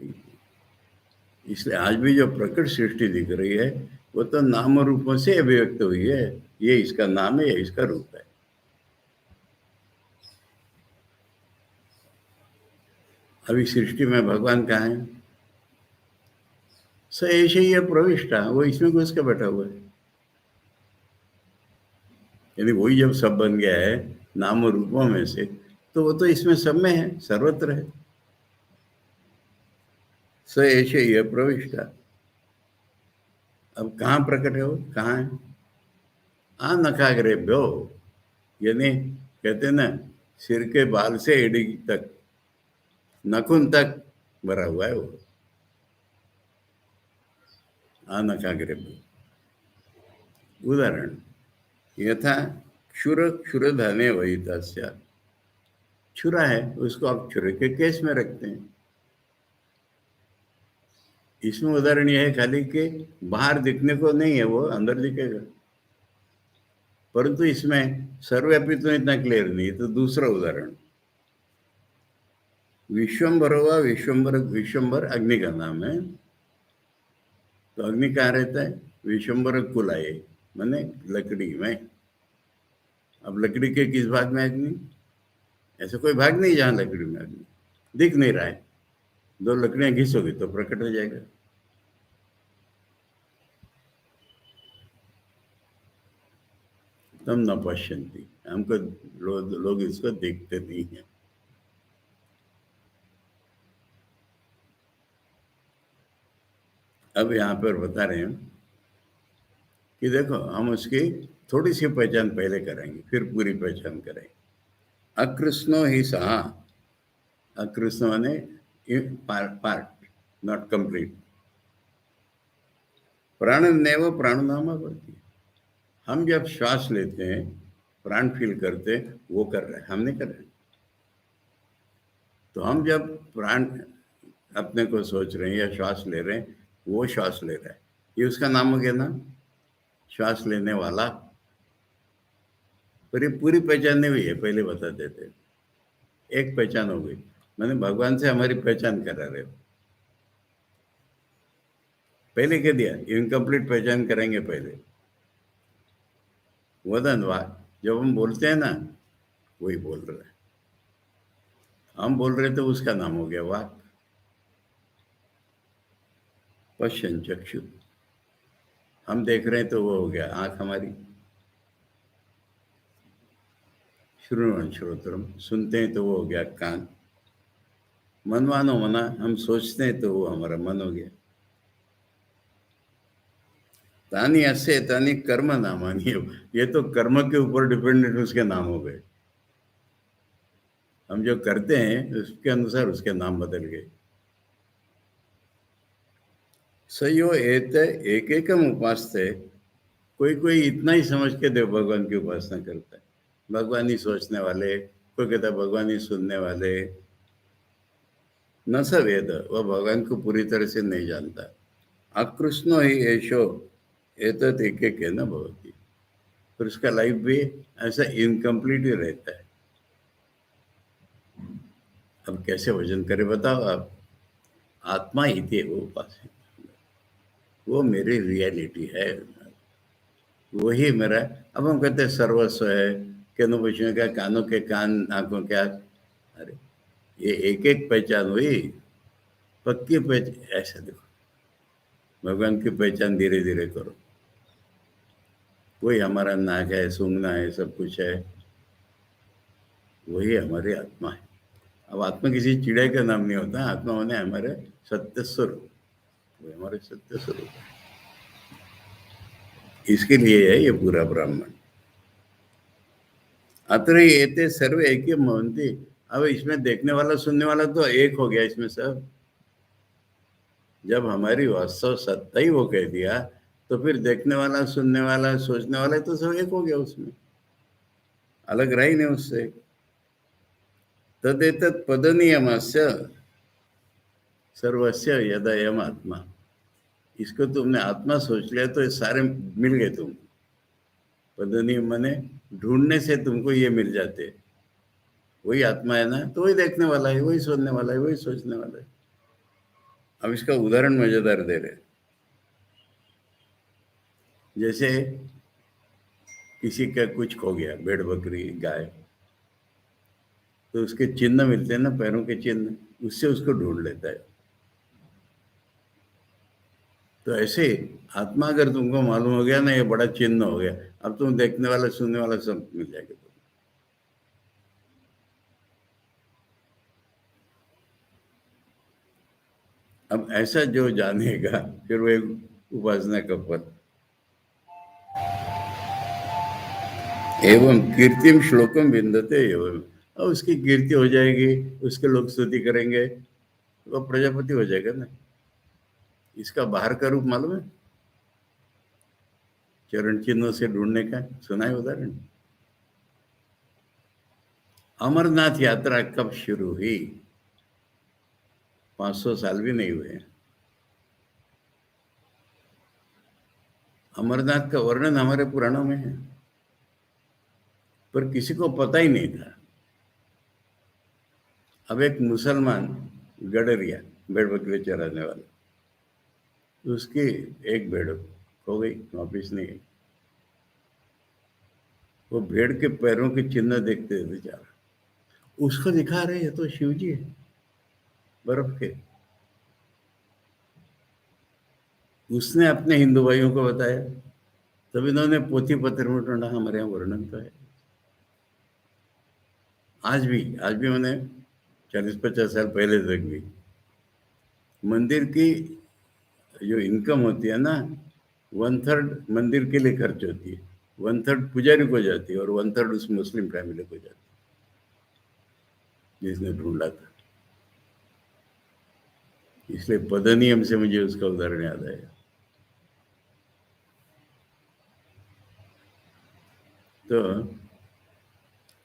इसलिए आज भी जो प्रकट सृष्टि दिख रही है वो तो नाम रूपों से अभिव्यक्त हुई है। ये इसका नाम है, ये इसका रूप है। अभी सृष्टि में भगवान कहाँ है? स ऐसे ही प्रविष्टा, वो इसमें घुस के बैठा हुआ है। यानी वही जब सब बन गया है नाम और रूपों में से, तो वो तो इसमें सब में है, सर्वत्र है। स एष यह प्रविष्टा। अब कहाँ प्रकट है वो, कहाँ है? आ नखाग्रेभ्यो, यानी कहते हैं ना, सिर के बाल से एड़ी तक, नखून तक भरा हुआ है वो। आ नखाग्रेभ्यो। उदाहरण, यथा क्षुर क्षुरधने वहितस्य। छुरा है, उसको आप छुरे के केस में रखते हैं। इसमें उदाहरण यह है खाली कि बाहर दिखने को नहीं है, वो अंदर दिखेगा। परंतु इसमें सर्वव्यापी तो इतना क्लियर नहीं है। तो दूसरा उदाहरण, विश्वम्भर हुआ। विश्वम्भर, विश्वम्भर अग्नि का नाम है। तो अग्नि कहाँ रहता है? विश्वम्भर कुल आए, माने लकड़ी में। अब लकड़ी के किस भाग में अग्नि? ऐसा कोई भाग नहीं जहाँ लकड़ी में अग्नि दिख नहीं रहा है। दो लकड़ियां घिसोगी तो प्रकट हो जाएगा। तम न पश्यंती, हमको लोग इसको देखते नहीं है। अब यहाँ पर बता रहे हैं कि देखो, हम उसकी थोड़ी सी पहचान पहले करेंगे, फिर पूरी पहचान करेंगे। अकृष्णो ही सहा। अकृष्ण माने पार्ट, नॉट कंप्लीट। प्राण नेव प्राण नामा पड़ती है। हम जब श्वास लेते हैं, प्राण फील करते हैं, वो कर रहे हैं, हम नहीं कर रहे। तो हम जब प्राण अपने को सोच रहे हैं या श्वास ले रहे हैं, वो श्वास ले रहा है, ये उसका नाम हो गया ना, श्वास लेने वाला। पर ये पूरी पहचान नहीं हुई है, पहले बता देते। एक पहचान हो गई, मैंने भगवान से हमारी पहचान करा रहे हो। पहले कह दिया, इनकम्प्लीट पहचान करेंगे पहले। वदन वाक, जब हम बोलते हैं ना, वही बोल रहे हैं। हम बोल रहे तो उसका नाम हो गया वाक। पश्चन चक्षु, हम देख रहे हैं तो वो हो गया आंख हमारी। श्रुण्वन् श्रोत्रम, सुनते हैं तो वो हो गया कान। मनवानो मना, हम सोचते हैं तो वो हमारा मन हो गया। तानी ऐसे तानी कर्म नामानी, ये तो कर्म के ऊपर डिपेंडेंट उसके नाम हो गए। हम जो करते हैं उसके अनुसार उसके नाम बदल गए। सयो एत एक एकम उपासते, कोई कोई इतना ही समझ के देव भगवान की उपासना करता है। भगवान ही सोचने वाले, कोई कहता है भगवान ही सुनने वाले। न स वेद, वह भगवान को पूरी तरह से नहीं जानता। अकृष्णो ही ऐशो एतत एक एक है न भवती, फिर उसका लाइफ भी ऐसा इनकम्प्लीट ही रहता है। अब कैसे वजन करे बताओ आप? आत्मा ही थे वो उपास, वो मेरी रियलिटी है, वही मेरा। अब हम कहते हैं सर्वस्व है, केनो पशुओं का, कानों के कान, आंखों के आंख। अरे ये एक एक पहचान हुई, पक्की पहचान। ऐसा देखो, भगवान की पहचान धीरे धीरे करो। वही हमारा नाक है, सूंघना है, सब कुछ है, वही हमारी आत्मा है। अब आत्मा किसी चिड़ै का नाम नहीं होता, आत्मा होने हमारे सत्य स्वरूप, वो हमारे सत्य स्वरूप है। इसके लिए है ये पूरा ब्राह्मण। अत्र एते सर्व एक ही भवन्ति। अब इसमें देखने वाला सुनने वाला तो एक हो गया इसमें सब। जब हमारी वास्तव सत्ता ही वो कह दिया, तो फिर देखने वाला, सुनने वाला, सोचने वाला तो सब एक हो गया उसमें, अलग रहा ही नहीं उससे। तदेतत् पदनियमस्य सर्वस्य यदयम आत्मा। इसको तुमने आत्मा सोच लिया तो ये सारे मिल गए तुम। पदनियम माने ढूंढने से तुमको ये मिल जाते। वही आत्मा है ना, तो वही देखने वाला है, वही सुनने वाला है, वही सोचने वाला है। अब इसका उदाहरण मजेदार दे रहे। जैसे किसी का कुछ खो गया, भेड़ बकरी गाय, तो उसके चिन्ह मिलते हैं ना, पैरों के चिन्ह, उससे उसको ढूंढ लेता है। तो ऐसे आत्मा अगर तुमको मालूम हो गया ना, ये बड़ा चिन्ह हो गया, अब तुम देखने वाला सुनने वाला सब मिल जाएगा तुम। अब ऐसा जो जानेगा फिर वो एक उपासना का पद। एवं कीर्तिम श्लोकम विन्दते एवं, और उसकी कीर्ति हो जाएगी, उसके लोग स्तुति करेंगे, वो प्रजापति हो जाएगा ना। इसका बाहर का रूप मालूम है? चरण चिन्हों से ढूंढने का सुना है उदाहरण? अमरनाथ यात्रा कब शुरू हुई? 500 साल भी नहीं हुए। अमरनाथ का वर्णन हमारे पुराणों में है, पर किसी को पता ही नहीं था। अब एक मुसलमान गडरिया, भेड़ बकरी चराने वाला, उसकी एक भेड़ खो गई, वापिस नहीं आई। वो भेड़ के पैरों के चिन्ह देखते थे बेचारा, उसको दिखा रहे ये तो शिव जी है बर्फ के। उसने अपने हिंदू भाइयों को बताया, तब इन्होंने पोथी पत्र में ढूंढा, हमारे यहाँ वर्णन तो है। आज भी मैंने 40-50 साल पहले तक भी मंदिर की जो इनकम होती है ना, 1/3 मंदिर के लिए खर्च होती है, 1/3 पुजारी को जाती है और 1/3 उस मुस्लिम फैमिली को जाती है जिसने ढूंढा था। इसलिए पदनियम से मुझे उसका उदाहरण याद आया। तो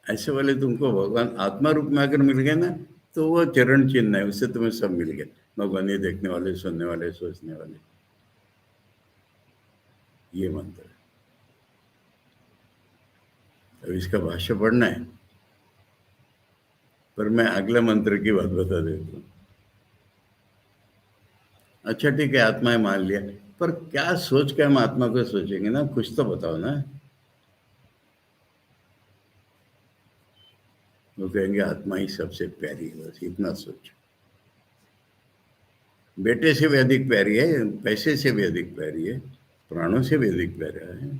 ऐसे वाले तुमको भगवान आत्मा रूप में अगर मिल गए ना, तो वो चरण चिन्ह है, उससे तुम्हें सब मिल गया। भगवान ये देखने वाले, सुनने वाले, सोचने वाले, ये मंत्र है। अब इसका भाष्य पढ़ना है, पर मैं अगले मंत्र की बात बता देता हूँ। अच्छा ठीक है, आत्मा मान लिया, पर क्या सोच के हम आत्मा को सोचेंगे ना, कुछ तो बताओ ना। वो कहेंगे आत्मा ही सबसे प्यारी है, बस इतना सोचो। बेटे से भी अधिक प्यारी है, पैसे से भी अधिक प्यारी है, प्राणों से भी अधिक प्यारा है।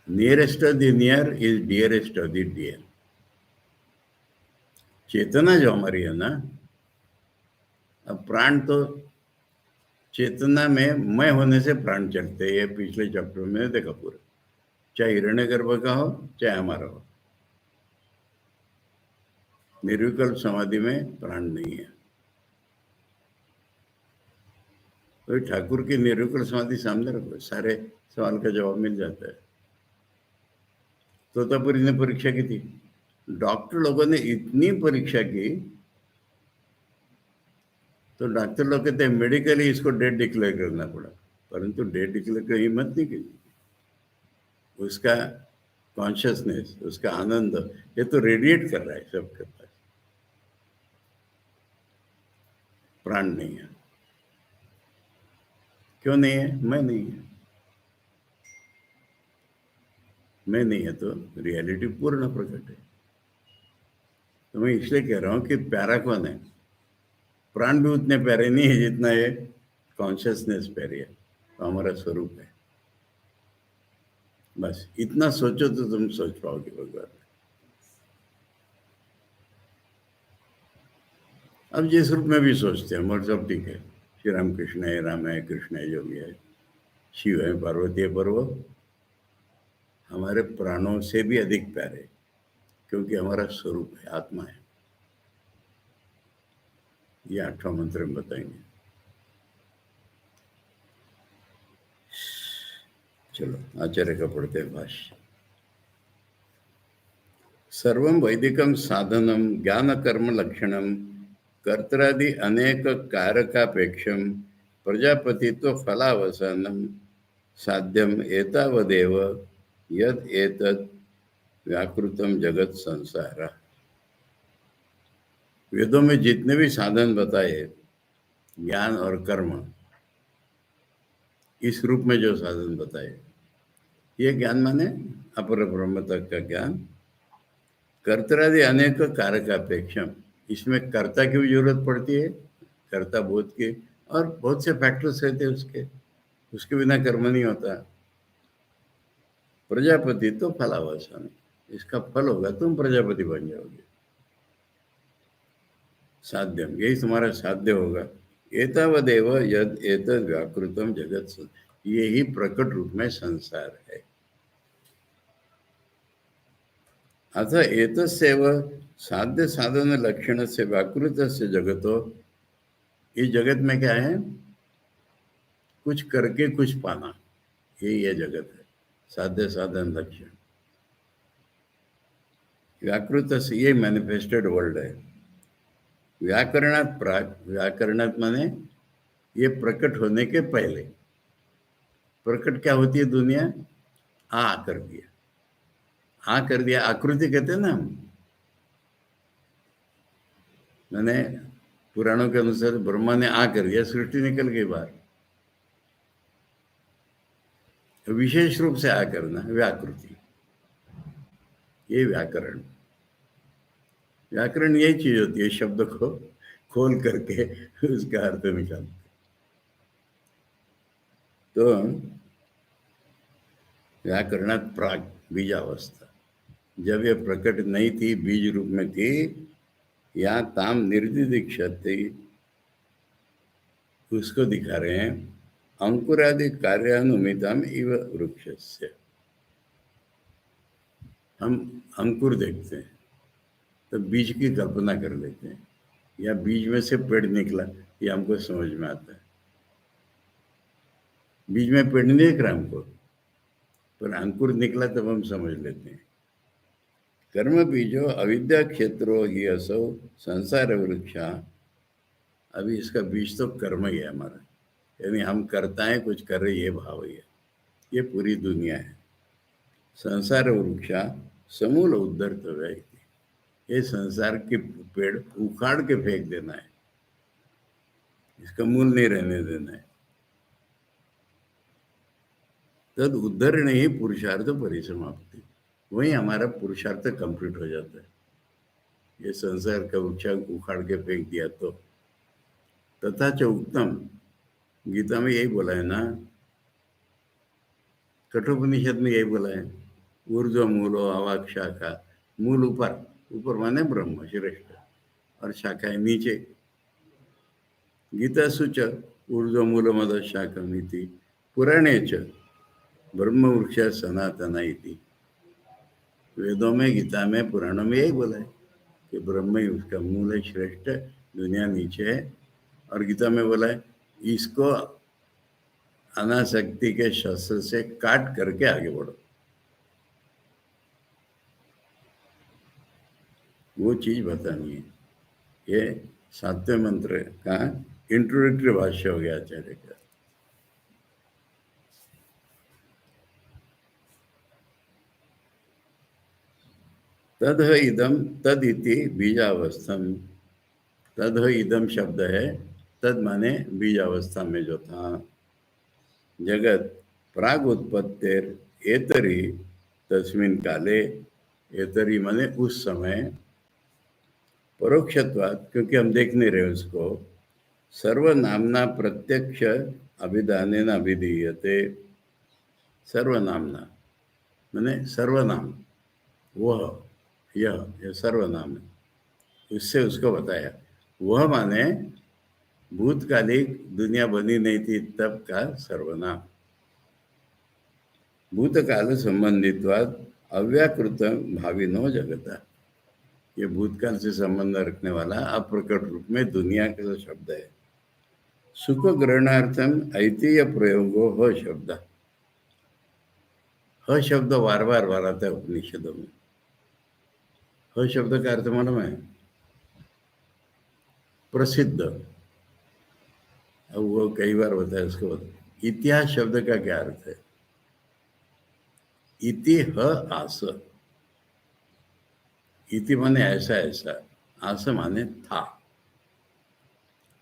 Nearest of the near is dearest of the dear. चेतना जो हमारी है ना, अब प्राण तो चेतना में मैं होने से प्राण चलते हैं, ये पिछले चैप्टर में देखा पूरा। चाहे हिरण्यगर्भ का हो, चाहे हमारा हो, निर्विकल्प समाधि में प्राण नहीं है। तो ठाकुर की निर्विकल्प समाधि सामने रखो, सारे सवाल का जवाब मिल जाता है। तोतापुरी ने परीक्षा की थी, डॉक्टर लोगों ने इतनी परीक्षा की, तो डॉक्टर लोग कहते हैं मेडिकली इसको डेड डिक्लेयर करना पड़ा, परंतु डेड डिक्लेयर की हिम्मत नहीं की। उसका कॉन्शियसनेस, उसका आनंद, ये तो रेडिएट कर रहा है सबके पास। प्राण नहीं है। क्यों नहीं है? मैं नहीं है। मैं नहीं है तो रियलिटी पूर्ण प्रकट है। तो मैं इसलिए कह रहा हूं कि प्यारा कौन है? प्राण भी उतने प्यारे नहीं है जितना ये कॉन्शियसनेस प्यारी है, तो हमारा स्वरूप है। बस इतना सोचो तो तुम सोच पाओगे भगवान। अब जिस रूप में भी सोचते हैं और सब ठीक है, श्री राम कृष्ण है, राम है, कृष्ण है, जो भी है, शिव है, पार्वती है, पर वो हमारे प्राणों से भी अधिक प्यारे, क्योंकि हमारा स्वरूप है, आत्मा है। ये 8वां मंत्र में बताएंगे। चलो आचार्य का पढ़ते हैं भाष्य। सर्वं वैदिकं साधनं ज्ञान कर्म लक्षणं कर्त्रादि अनेक कारकापेक्षं प्रजापतित्व फलावसानं साध्यम एतावदेव यद एतत् व्याकृतम जगत संसार। वेदों में जितने भी साधन बताए, ज्ञान और कर्म, इस रूप में जो साधन बताए, ये ज्ञान माने अपर ब्रह्म तक का ज्ञान। कर्तरादि अनेक कारक अपेक्षम, इसमें कर्ता की भी जरूरत पड़ती है, कर्ता बोध की, और बहुत से फैक्टर्स रहते हैं उसके, उसके बिना कर्म नहीं होता। प्रजापति तो फलावसान, इसका फल होगा तुम प्रजापति बन जाओगे। साध्यम, यही तुम्हारा साध्य होगा। एतावदेव यद एतद व्याकृतम जगत ये ही प्रकट रूप में संसार है। अथ एतस्यैव साध्य साधन लक्षण से व्याकृत से जगतो, इस जगत में क्या है? कुछ करके कुछ पाना, यही है जगत है। साध्य साधन लक्षण व्याकृत से, ये मैनिफेस्टेड वर्ल्ड है। व्याकरणात् प्राक, व्याकरणात् माने ये प्रकट होने के पहले। प्रकट क्या होती है दुनिया? आ कर दिया, आ कर दिया, आकृति कहते हैं ना हम। मैंने पुराणों के अनुसार ब्रह्मा ने आ कर दिया, सृष्टि निकल गई बाहर। विशेष रूप से आ करना व्याकृति, ये व्याकरण। व्याकरण यही चीज होती है, शब्द को खोल करके उसका अर्थ निकालते। तो व्याकरणात् प्राग, बीजावस्था, जब ये प्रकट नहीं थी, बीज रूप में थी, या ताम निर्दिदीक्षते, उसको दिखा रहे हैं। अंकुरादि कार्यानुमितम इव वृक्षस्य, हम अंकुर देखते हैं तो बीज की कल्पना कर लेते हैं, या बीज में से पेड़ निकला, ये हमको समझ में आता है। बीज में पेड़ नहीं दिख रहा हमको, पर अंकुर निकला तब हम समझ लेते हैं। कर्म बीजो अविद्या क्षेत्रो ही असो संसार वृक्षा। अभी इसका बीज तो कर्म ही है हमारा, यानी हम करता है, कुछ कर रहे, ये भाव ही है। ये पूरी दुनिया है। संसार वृक्षा समूल उद्धर्तव्य, ये संसार के पेड़ उखाड़ के फेंक देना है, इसका मूल नहीं रहने देना है। तद उद्धरण ही पुरुषार्थ परिसमाप्ति, वही हमारा पुरुषार्थ कंप्लीट हो जाता है। ये संसार का वृक्ष उखाड़ के फेंक दिया तो। तथा च उत्तम, गीता में यही बोला है ना, कठोपनिषद में यही बोला है, ऊर्ध्व मूलो अवाक शाखा। मूल ऊपर, ऊपर माने ब्रह्म श्रेष्ठ, और शाखा है नीचे। गीता सुच ऊर्ध्व मूल मद शाखा नीति पुराणे च ब्रह्म वृक्ष सनातना इति। वेदों में, गीता में, पुराणों में यही बोला है कि ब्रह्म ही उसका मूल है, श्रेष्ठ, दुनिया नीचे है। और गीता में बोला है इसको अनासक्ति के शस्त्र से काट करके आगे बढ़ो। वो चीज बतानी है। ये 7वें मंत्र का इंट्रोडक्टरी भाष्य हो गया आचार्य का। तद इदम, तद इति बीजावस्थम। तद इदम शब्द है, तद माने बीजावस्था में जो था। जगत प्राग उत्पत्तिर एतरी तस्मिन काले, एतरी माने उस समय, परोक्षत्वात्, क्योंकि हम देख नहीं रहे उसको, सर्वनामना प्रत्यक्ष अभिधानेन अभिधीयते। सर्वनामना माने सर्वनाम, वह, यह सर्वनाम है, उससे उसको बताया। वह माने भूतकालिक दुनिया बनी नहीं थी तब का सर्वनाम। भूतकाल संबंधित्वाद अव्याकृत भाविनो जगता, ये भूतकाल से संबंध रखने वाला अप्रकट रूप में दुनिया का जो शब्द है। सुख ग्रहणार्थम ऐतिह्य प्रयोगो ह शब्द। ह शब्द बार बार आता है उपनिषदों में। ह शब्द का अर्थ मालूम है? प्रसिद्ध। अब वो कई बार बताया उसको बता। इतिहास शब्द का क्या अर्थ है? इति ह आस, इति माने ऐसा ऐसा, आस माने था।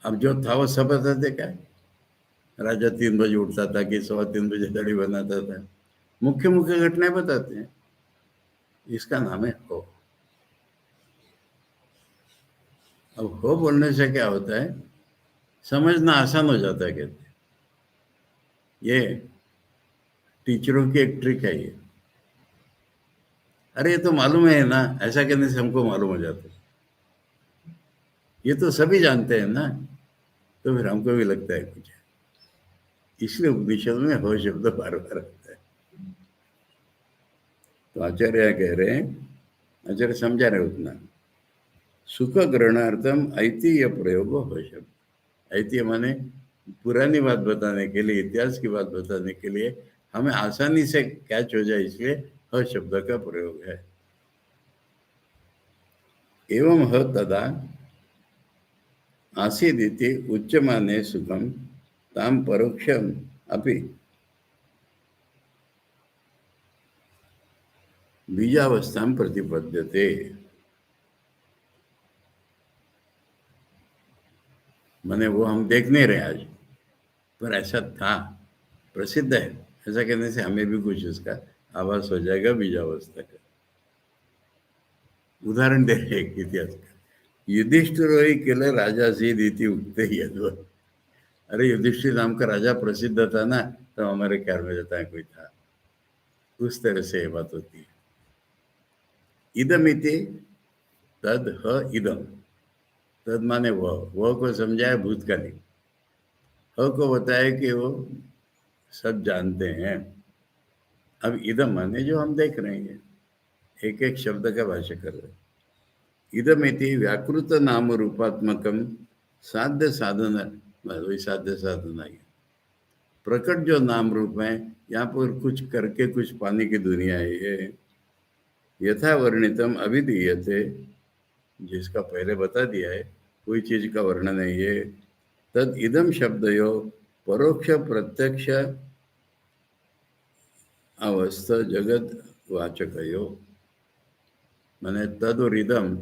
अब जो था वो सब बताते क्या? राजा 3 बजे उठता था कि 3:15 दाढ़ी बनाता था, मुख्य मुख्य घटनाएं बताते हैं। इसका नाम है हो। अब हो बोलने से क्या होता है, समझना आसान हो जाता है। कहते हैं ये टीचरों की एक ट्रिक है ये। अरे ये तो मालूम है ना, ऐसा कहने से हमको मालूम हो जाता है। ये तो सभी जानते हैं ना, तो फिर हमको भी लगता है कुछ है। इसलिए उपनिषद में हो शब्द बार बार आता है। तो आचार्य कह रहे हैं, आचार्य समझा रहे उतना, सुख ग्रहणार्थम ऐतिह्य प्रयोग हो शब्द। ऐतिह्य माने पुरानी बात बताने के लिए, इतिहास की बात बताने के लिए, हमें आसानी से कैच हो जाए, इसलिए ह शब्द का प्रयोग है। एवं ह तदा आसीदिति उच्यमाने सुखम ताम परोक्षम अपि बीजावस्था प्रतिपद्यते। माने वो हम देख नहीं रहे आज, पर ऐसा था, प्रसिद्ध है। ऐसा कहने से हमें भी कुछ उसका आभास हो जाएगा बीजावस्था का। उदाहरण दे रहे एक इतिहास का, युधिष्ठिर केले राजा सीध इति उगते ही अद्भुत। अरे युधिष्ठिर नाम का राजा प्रसिद्ध था ना, तो हमारे ख्याल में जाता है कोई था। उस तरह से ये बात होती है। इदमिति तद ह इदम। तद माने वह को समझाया भूतकाली, ह को बताया कि वो सब जानते हैं। अब इदम माने जो हम देख रहे हैं, एक एक शब्द का भाष्य कर रहे हैं। इदमिति व्याकृत नाम रूपात्मकम साध्य साधन, वही साध्य साधन है। प्रकट जो नाम रूप है, यहाँ पर कुछ करके कुछ पाने की दुनिया है ये। यथा वर्णितम अभिधीयते, जिसका पहले बता दिया है, कोई चीज का वर्णन है ये। तद इदम शब्दयो परोक्ष प्रत्यक्ष अवस्था जगत वाचकयो। माने तद और इदम,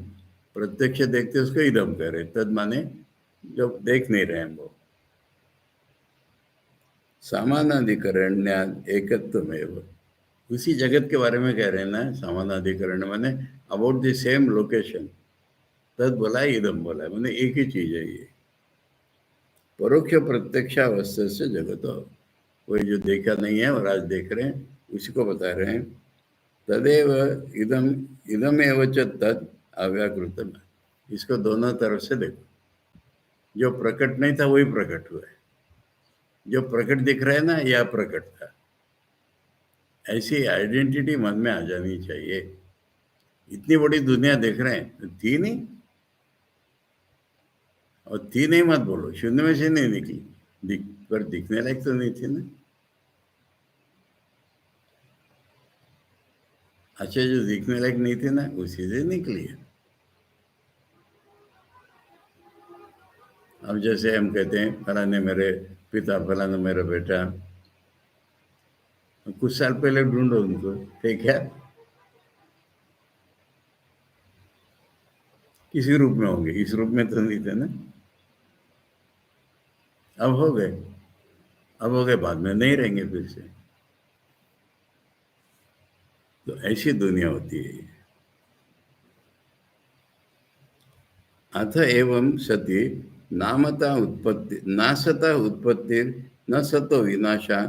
प्रत्यक्ष देखते उसको इदम कह रहे, तद माने जो देख नहीं रहे हैं वो। सामानाधिकरण्याद एकत्वमेव, उसी जगत के बारे में कह रहे हैं ना। सामानाधिकरण माने अबाउट द सेम लोकेशन। तद बोला है, इदम बोला है, माने एक ही चीज है ये। परोक्ष प्रत्यक्षावस्था से जगत हो, कोई जो देखा नहीं है और आज देख रहे हैं, उसी को बता रहे हैं। तदेव इदम इदमेव च तद अव्याकृतम। इसको दोनों तरफ से देखो, जो प्रकट नहीं था वही प्रकट हुआ है, जो प्रकट दिख रहा है ना यह प्रकट था। ऐसी आइडेंटिटी मन में आ जानी चाहिए। इतनी बड़ी दुनिया देख रहे हैं, तो थी नहीं, और थी नहीं मत बोलो, शून्य में से नहीं निकली, पर दिखने लायक तो नहीं थी ना। अच्छा, जो दिखने लायक नहीं थी ना, उसी से निकली है। अब जैसे हम कहते हैं फलाने मेरे पिता, फलाना मेरा बेटा, कुछ साल पहले ढूंढो उनको, ठीक है, किसी रूप में होंगे, इस रूप में तो नहीं थे ना। अब हो गए, अब हो गए, बाद में नहीं रहेंगे फिर से। तो ऐसी दुनिया होती है। अथ एवं सति नामता उत्पत्ति नासता उत्पत्ति न सतो विनाशा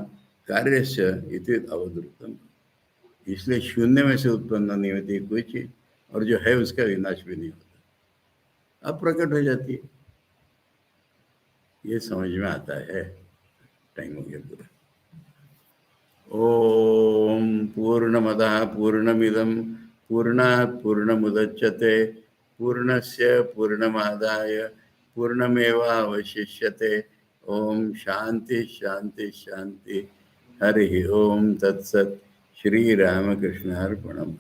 कार्यस्य इति अवधृतम। इसलिए शून्य में से उत्पन्न नहीं होती कोई चीज, और जो है उसका विनाश भी नहीं होता, अब प्रकट हो जाती है। ये समझ में आता है। टाइम हो गया पूरा। ओम पूर्णमदः पूर्णमिदं पूर्णात् पूर्णमुदच्यते पूर्णस्य पूर्णमादाय पूर्णमेवावशिष्यते। ओम शांति शांति शांति। हरि ओम तत्सत। श्री रामकृष्णार्पणम्।